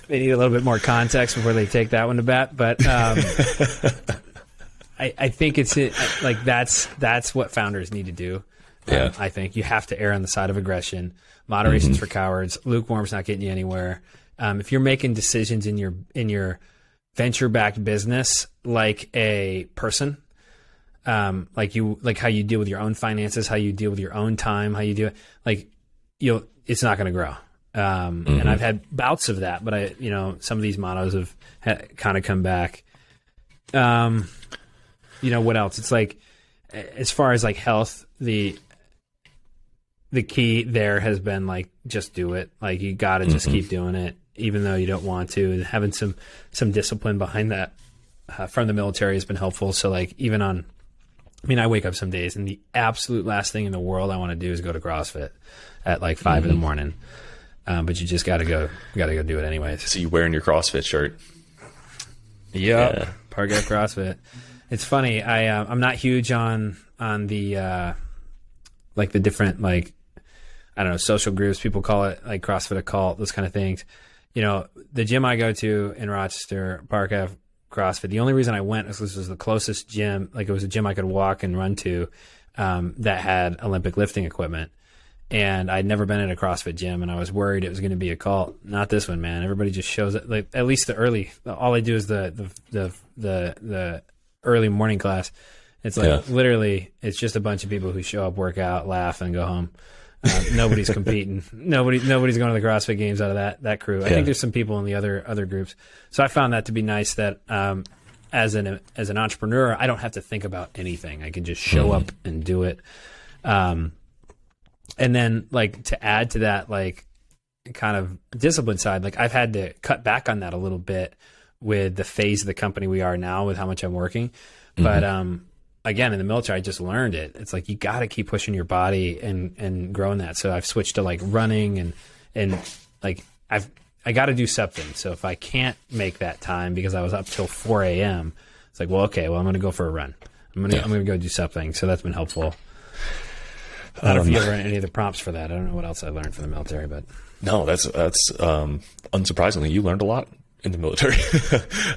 They need a little bit more context before they take that one to bat. But I think it's like that's what founders need to do. Yeah. I think you have to err on the side of aggression. Moderation's for cowards. Lukewarm's not getting you anywhere. If you're making decisions in your venture-backed business like a person, like how you deal with your own finances, how you deal with your own time, how you do it, like it's not going to grow. And I've had bouts of that, but some of these mottos have kind of come back. What else? It's like, as far as like health, the key there has been like, just do it. Like you got to just keep doing it, even though you don't want to. And having some discipline behind that from the military has been helpful. So like I wake up some days and the absolute last thing in the world I want to do is go to CrossFit at like 5 in the morning. But you just got to go do it anyways. So you wearing your CrossFit shirt? Yep. Yeah. Parget CrossFit. It's funny. I'm not huge on the like the different, like, I don't know, social groups. People call it like CrossFit a cult, those kind of things. The gym I go to in Rochester, Park Ave CrossFit. The only reason I went was this was the closest gym. Like it was a gym I could walk and run to that had Olympic lifting equipment. And I'd never been at a CrossFit gym, and I was worried it was going to be a cult. Not this one, man. Everybody just shows it. Like at least all I do is the early morning class. It's like literally, it's just a bunch of people who show up, work out, laugh, and go home. Nobody's competing. Nobody's going to the CrossFit games out of that crew. I think there's some people in the other groups. So I found that to be nice. That as an entrepreneur, I don't have to think about anything. I can just show up and do it. And then, like, to add to that, like, kind of discipline side, like, I've had to cut back on that a little bit with the phase of the company we are now, with how much I'm working. But again, in the military, I just learned it. It's like you got to keep pushing your body and growing that. So I've switched to like running and like I got to do something. So if I can't make that time because I was up till 4 a.m., it's like, well, okay, well, I'm going to go for a run. I'm going to go do something. So that's been helpful. I don't know if you ever ran any of the prompts for that. I don't know what else I learned from the military, but no, that's unsurprisingly, you learned a lot in the military.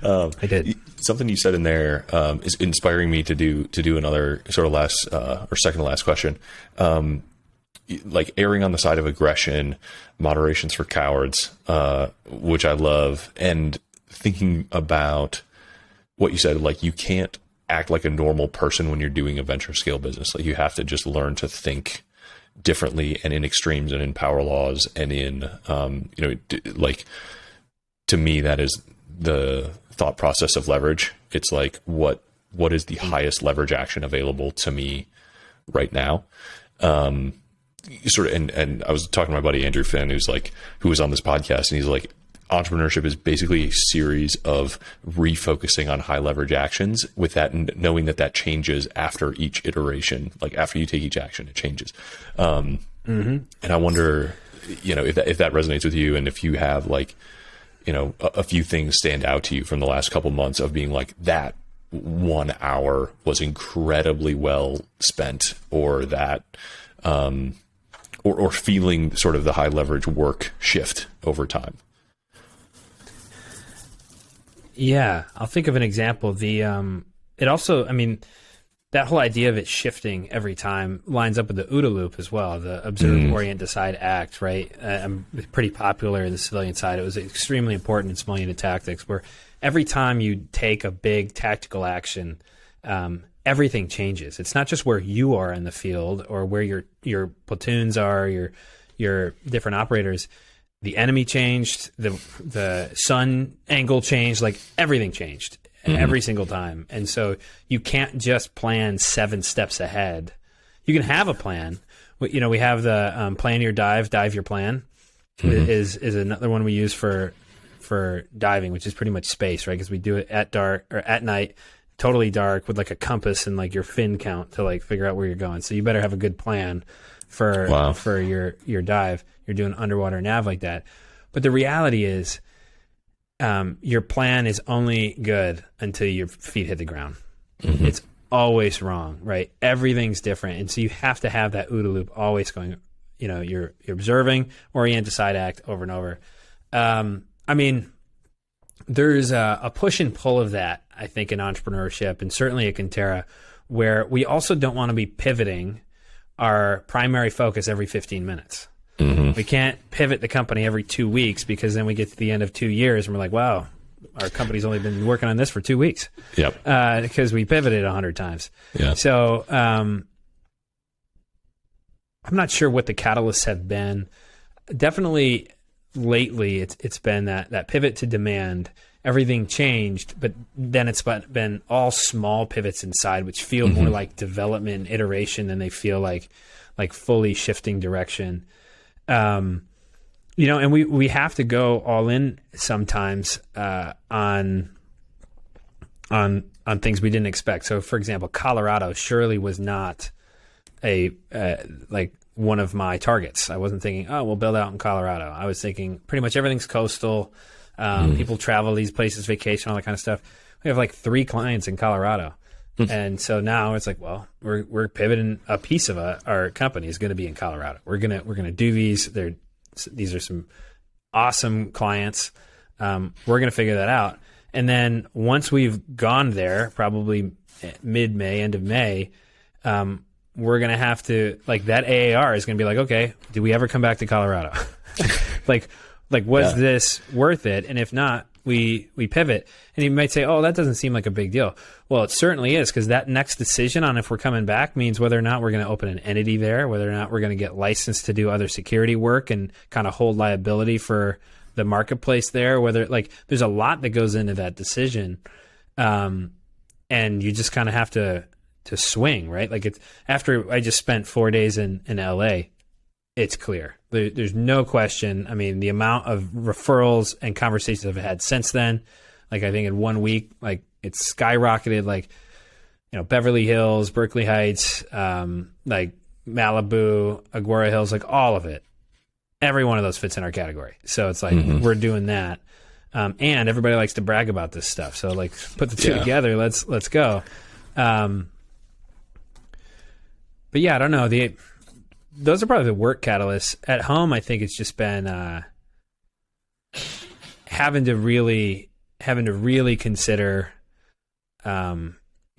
I did. Something you said in there is inspiring me to do another sort of last or second to last question. Like erring on the side of aggression, moderation's for cowards, which I love, and thinking about what you said, like you can't act like a normal person when you're doing a venture scale business. Like you have to just learn to think differently and in extremes and in power laws and in, like to me, that is the thought process of leverage. It's like, what is the highest leverage action available to me right now? Sort of, and I was talking to my buddy, Andrew Finn, who was on this podcast, and he's like, entrepreneurship is basically a series of refocusing on high leverage actions, with that knowing that changes after each iteration. Like after you take each action, it changes. And I wonder, if that resonates with you, and if you have like, a few things stand out to you from the last couple months of being like, that 1 hour was incredibly well spent, or that, or feeling sort of the high leverage work shift over time. Yeah, I'll think of an example. It also, that whole idea of it shifting every time lines up with the OODA loop as well, the observe, orient, decide, act, right? Pretty popular in the civilian side. It was extremely important in small unit tactics, where every time you take a big tactical action, everything changes. It's not just where you are in the field or where your platoons are, your different operators. The enemy changed, the sun angle changed, like everything changed every single time. And so you can't just plan 7 steps ahead. You can have a plan. We have the plan your dive your plan is another one we use for diving, which is pretty much space, right? Because we do it at dark or at night, totally dark, with like a compass and like your fin count to like figure out where you're going. So you better have a good plan for your dive. You're doing underwater nav like that. But the reality is, your plan is only good until your feet hit the ground. It's always wrong, right? Everything's different. And so you have to have that OODA loop always going, you're observing, orient, decide, act over and over. There's a push and pull of that, I think, in entrepreneurship, and certainly at Conterra, where we also don't want to be pivoting our primary focus every 15 minutes. We can't pivot the company every 2 weeks, because then we get to the end of 2 years and we're like, wow, our company's only been working on this for 2 weeks. Yep. Because we pivoted 100 times. Yeah. So I'm not sure what the catalysts have been. Definitely lately it's been that pivot to demand. Everything changed, but then it's been all small pivots inside, which feel more like development and iteration than they feel like fully shifting direction. You know, and we have to go all in sometimes on things we didn't expect. So, for example, Colorado surely was not like one of my targets. I wasn't thinking, oh, we'll build out in Colorado. I was thinking pretty much everything's coastal. People travel these places, vacation, all that kind of stuff. We have like 3 clients in Colorado. And so now it's like, well, we're pivoting. A piece of our company is going to be in Colorado. We're gonna do these. These are some awesome clients. We're gonna figure that out. And then once we've gone there, probably mid-May, end of May, we're gonna have to, like, that AAR is gonna be like, okay, do we ever come back to Colorado? like was this worth it? And if not, we pivot. And you might say, oh, that doesn't seem like a big deal. Well, it certainly is, because that next decision on if we're coming back means whether or not we're going to open an entity there, whether or not we're going to get licensed to do other security work and kind of hold liability for the marketplace there, whether, like, there's a lot that goes into that decision. And you just kind of have to swing, right? Like, it's after I just spent 4 days in LA, it's clear. There's no question. I mean, the amount of referrals and conversations I've had since then, like, I think in 1 week, like, it's skyrocketed, like, you know, Beverly Hills, Berkeley Heights, like Malibu, Agoura Hills, like all of it. Every one of those fits in our category. So it's like, we're doing that. And everybody likes to brag about this stuff. So, like, put the two together, let's go. But yeah, I don't know. Those are probably the work catalysts. At home, I think it's just been having to really consider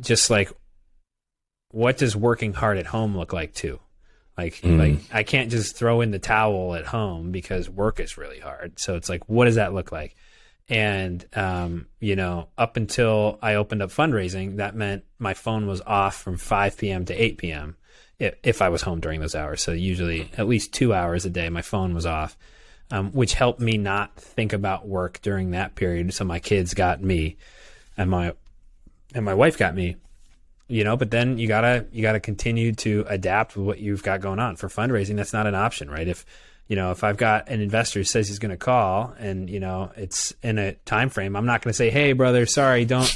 just like, what does working hard at home look like too? Like I can't just throw in the towel at home because work is really hard. So it's like, what does that look like? And you know, up until I opened up fundraising, that meant my phone was off from 5 p.m. to 8 p.m. if I was home during those hours. So usually at least 2 hours a day, my phone was off, which helped me not think about work during that period. So my kids got me, and my wife got me, you know. But then you gotta continue to adapt with what you've got going on. For fundraising, that's not an option, right? If I've got an investor who says he's going to call, and you know it's in a time frame, I'm not going to say, hey brother, sorry, don't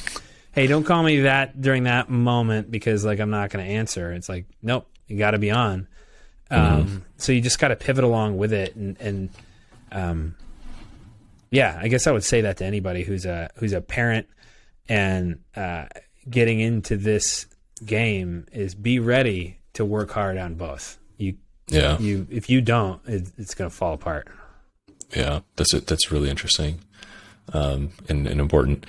call me that during that moment, because like I'm not going to answer. It's like, nope, you got to be on. So you just got to pivot along with it, and yeah, I guess I would say that to anybody who's a parent and getting into this game is be ready to work hard on both. If you don't, it's going to fall apart. Yeah, that's really interesting and important.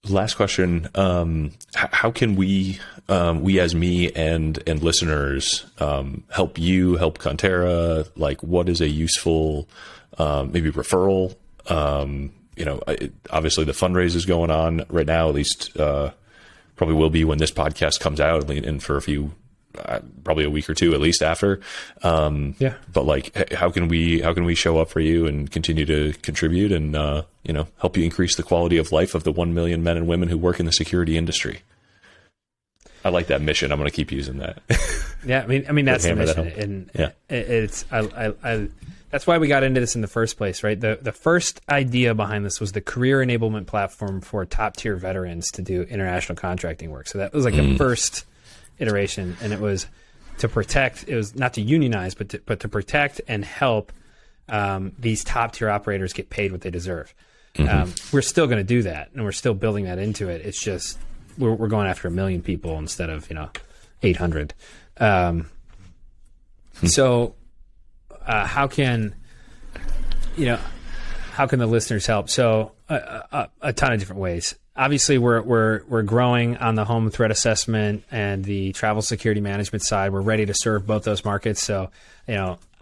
Last question. How can we as me and listeners, help Conterra? Like, what is a useful, maybe referral? Obviously the fundraise is going on right now, at least, probably will be when this podcast comes out, and for a few, probably a week or two at least after. But like, how can we show up for you and continue to contribute and, help you increase the quality of life of the 1 million men and women who work in the security industry? I like that mission. I'm going to keep using that. Yeah. I mean, that's the mission. And it's, that's why we got into this in the first place, right? The first idea behind this was the career enablement platform for top tier veterans to do international contracting work. So that was like the first iteration, and it was to protect. It was not to unionize, but to protect and help these top tier operators get paid what they deserve. We're still going to do that, and we're still building that into it. It's just we're going after 1 million people instead of 800. So how can the listeners help? So a ton of different ways. obviously we're growing on the home threat assessment and the travel security management side. We're ready to serve both those markets. So,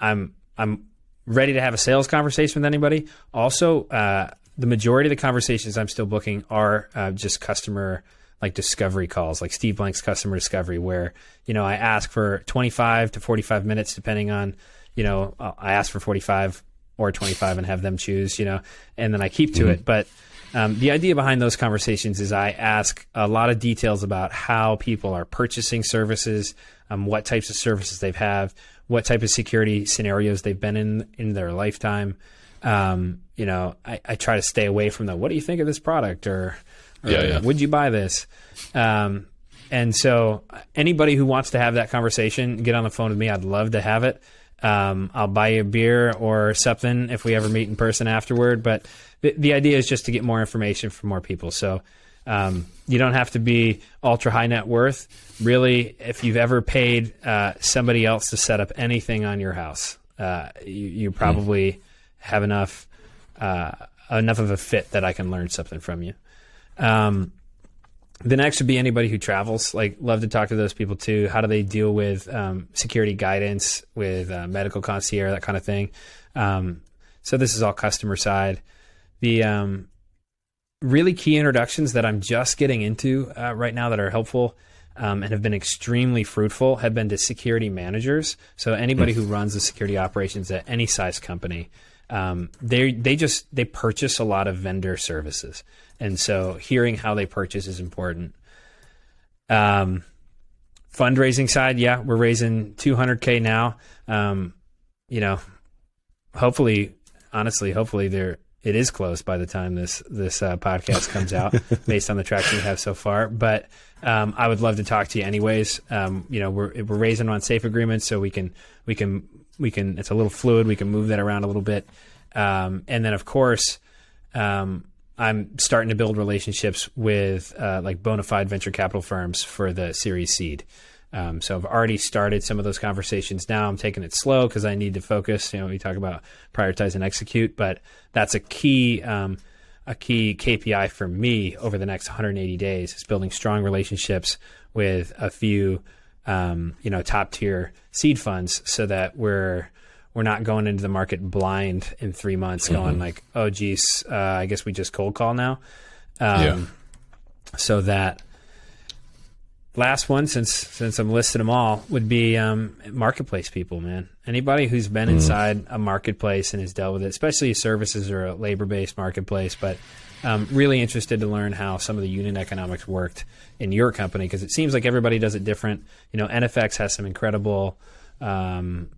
I'm ready to have a sales conversation with anybody. Also, the majority of the conversations I'm still booking are just customer like discovery calls, like Steve Blank's customer discovery, where, I ask for 25 to 45 minutes, depending on, I ask for 45 or 25 and have them choose, and then I keep to it. But the idea behind those conversations is I ask a lot of details about how people are purchasing services, what types of services they have, what type of security scenarios they've been in their lifetime. I try to stay away from what do you think of this product or would you buy this? And so anybody who wants to have that conversation, get on the phone with me. I'd love to have it. I'll buy you a beer or something if we ever meet in person afterward. But the idea is just to get more information from more people. So you don't have to be ultra high net worth. Really, if you've ever paid somebody else to set up anything on your house, you probably have enough of a fit that I can learn something from you. The next would be anybody who travels. Love to talk to those people too. How do they deal with security guidance, with medical concierge, that kind of thing? So this is all customer side. The really key introductions that I'm just getting into right now that are helpful and have been extremely fruitful have been to security managers. So anybody who runs the security operations at any size company, they purchase a lot of vendor services. And so hearing how they purchase is important. Fundraising side, we're raising $200K now. Hopefully it is close by the time this podcast comes out based on the traction we have so far. But I would love to talk to you anyways. We're raising on safe agreements, so we can, it's a little fluid. We can move that around a little bit. And then of course, I'm starting to build relationships with bona fide venture capital firms for the Series Seed. So I've already started some of those conversations now. I'm taking it slow because I need to focus. We talk about prioritize and execute, but that's a key KPI for me over the next 180 days is building strong relationships with a few, top tier seed funds so that we're not going into the market blind in 3 months going like, oh geez, I guess we just cold call now. So that last one, since I'm listing them all, would be marketplace people, man. Anybody who's been inside a marketplace and has dealt with it, especially services or a labor-based marketplace, but really interested to learn how some of the unit economics worked in your company, because it seems like everybody does it different. NFX has some incredible videos,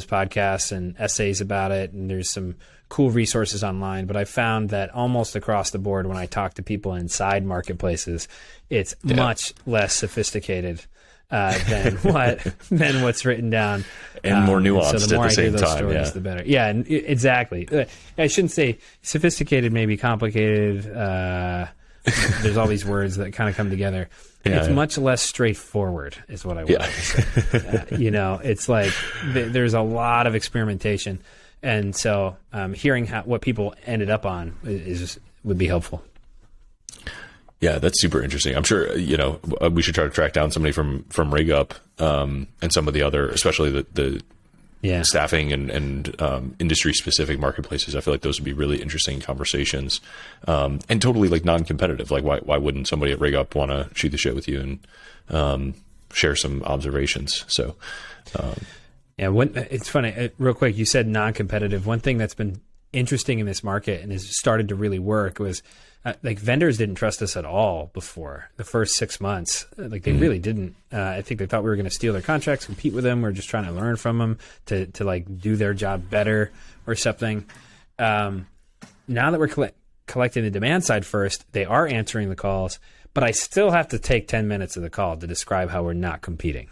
podcasts, and essays about it, and there's some cool resources online. But I found that almost across the board, when I talk to people inside marketplaces, it's much less sophisticated than what's written down, and more nuanced. So the more at the I hear same those time, stories, the better. Yeah, and exactly. I shouldn't say sophisticated, maybe complicated. There's all these words that kind of come together. It's much less straightforward, is what I would like to say. It's like there's a lot of experimentation, and so hearing what people ended up on would be helpful. Yeah, that's super interesting. I'm sure we should try to track down somebody from RigUp and some of the other, especially the staffing and industry specific marketplaces. I feel like those would be really interesting conversations, and totally like non-competitive. Like why wouldn't somebody at RigUp want to shoot the shit with you and share some observations? So it's funny. Real quick, you said non-competitive. One thing that's been interesting in this market and has started to really work was vendors didn't trust us at all before the first 6 months. They really didn't. I think they thought we were going to steal their contracts, compete with them. We're just trying to learn from them to do their job better or something. Now that we're collecting the demand side first, they are answering the calls, but I still have to take 10 minutes of the call to describe how we're not competing.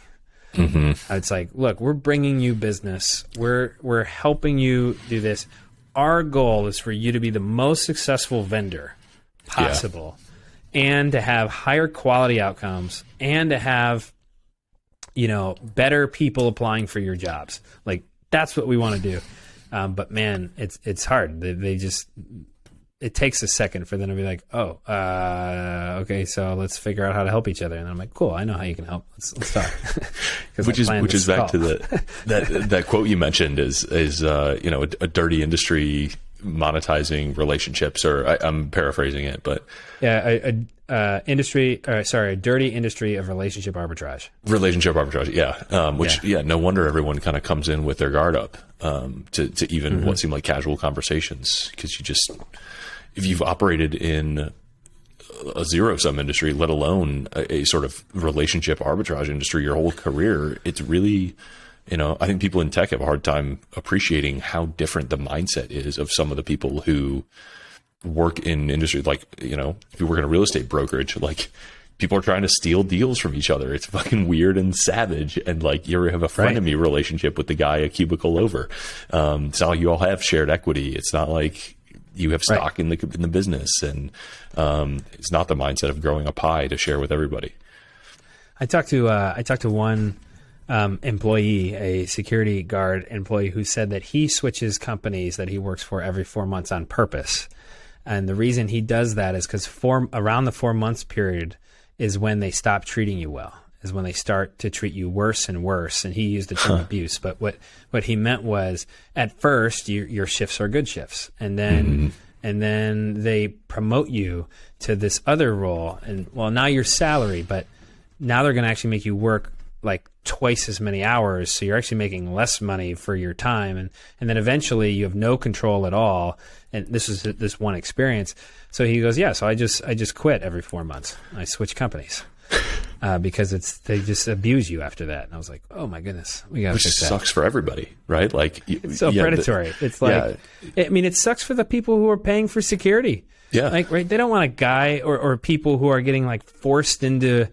It's like, look, we're bringing you business. We're helping you do this. Our goal is for you to be the most successful vendor possible, and to have higher quality outcomes, and to have better people applying for your jobs. That's what we want to do. But man, it's hard. it takes a second for them to be like, oh, okay, so let's figure out how to help each other. And I'm like, cool, I know how you can help. Let's talk. which is back to that quote you mentioned is a dirty industry monetizing relationships, or I'm paraphrasing it, but yeah, a dirty industry of relationship arbitrage. No wonder everyone kind of comes in with their guard up to even what seem like casual conversations, because if you've operated in a zero-sum industry, let alone a sort of relationship arbitrage industry your whole career, it's really, I think people in tech have a hard time appreciating how different the mindset is of some of the people who work in industry. Like, if you work in a real estate brokerage, like, people are trying to steal deals from each other. It's fucking weird and savage. And like, you have a frenemy relationship with the guy a cubicle over. It's not like you all have shared equity. It's not like you have stock in the business. And it's not the mindset of growing a pie to share with everybody. I talked to one employee, a security guard employee, who said that he switches companies that he works for every 4 months on purpose. And the reason he does that is because around the 4 months period is when they stop treating you well, is when they start to treat you worse and worse. And he used the term abuse, but what he meant was, at first your shifts are good shifts, and then they promote you to this other role, and well, now you're salary, but now they're going to actually make you work like twice as many hours, so you're actually making less money for your time, and then eventually you have no control at all. And this is this one experience. So he goes, yeah, so I just quit every 4 months. I switch companies because they just abuse you after that. And I was like, oh my goodness, we got to fix that. Which sucks for everybody, right? Like, it's so predatory. It's like, it sucks for the people who are paying for security. Yeah, like, right? They don't want a guy or people who are getting like forced into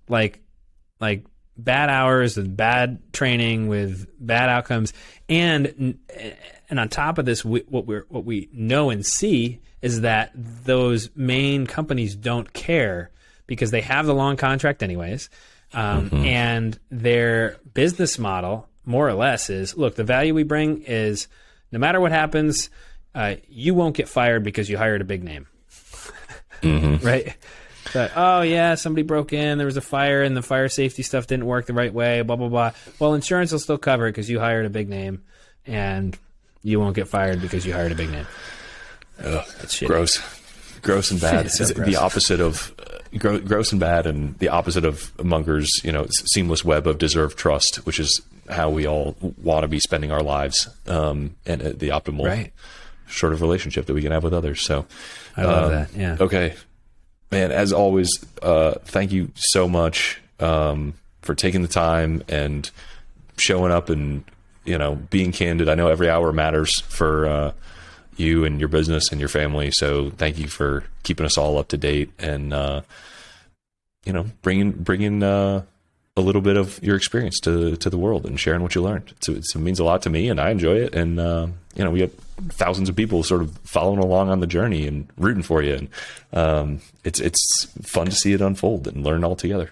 like bad hours with bad training with bad outcomes, and on top of this, what we know and see is that those main companies don't care because they have the long contract anyways, and their business model more or less is, look, the value we bring is no matter what happens, you won't get fired because you hired a big name, right? But, oh, yeah, somebody broke in, there was a fire, and the fire safety stuff didn't work the right way, blah, blah, blah. Well, insurance will still cover it because you hired a big name, and you won't get fired because you hired a big name. Ugh, gross and bad. So the opposite of gross and bad, and the opposite of Munger's, seamless web of deserved trust, which is how we all want to be spending our lives, and the optimal sort of relationship that we can have with others. So I love that. Yeah. Okay. Man, as always, thank you so much for taking the time and showing up and, being candid. I know every hour matters for you and your business and your family. So thank you for keeping us all up to date and, bringing a little bit of your experience to the world and sharing what you learned. It means a lot to me, and I enjoy it. And, we have thousands of people sort of following along on the journey and rooting for you. And it's fun to see it unfold and learn all together.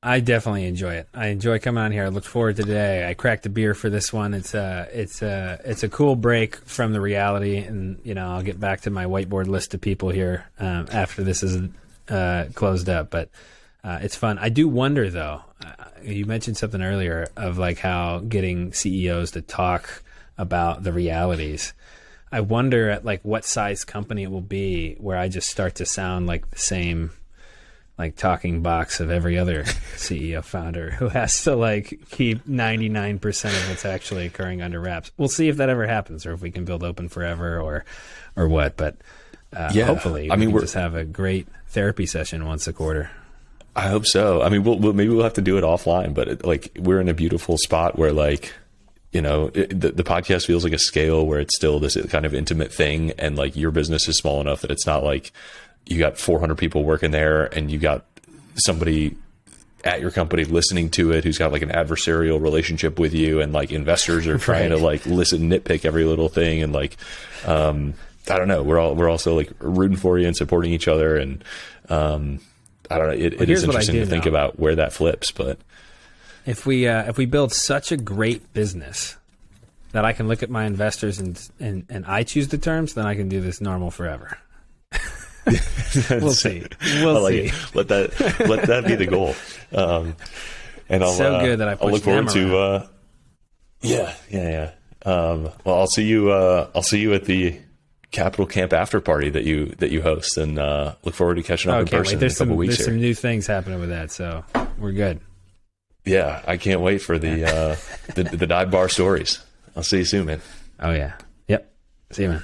I definitely enjoy it. I enjoy coming on here. I look forward to today. I cracked a beer for this one. It's a cool break from the reality, and I'll get back to my whiteboard list of people here after this is closed up. But it's fun. I do wonder though. You mentioned something earlier of like how getting CEOs to talk about the realities. I wonder at like what size company it will be where I just start to sound like the same like talking box of every other CEO founder who has to like keep 99% of what's actually occurring under wraps. We'll see if that ever happens, or if we can build open forever or what. But hopefully we can just have a great therapy session once a quarter. I hope so. I mean, maybe we'll have to do it offline, but we're in a beautiful spot where like, the podcast feels like a scale where it's still this kind of intimate thing. And like your business is small enough that it's not like you got 400 people working there and you got somebody at your company listening to it who's got like an adversarial relationship with you, and like investors are trying to like nitpick every little thing. And like, I don't know, we're also like rooting for you and supporting each other. And, I don't know. It is interesting to think about where that flips, but if we build such a great business that I can look at my investors and I choose the terms, then I can do this normal forever. We'll see. We'll see. Let that be the goal. And I'll good that I look forward to. Yeah. Well, I'll see you at the Capital Camp after party that you host, and look forward to catching up in person in a couple weeks. There's some new things happening with that, so we're good. Yeah, I can't wait for the dive bar stories. I'll see you soon, man. Oh yeah. Yep. See you, man.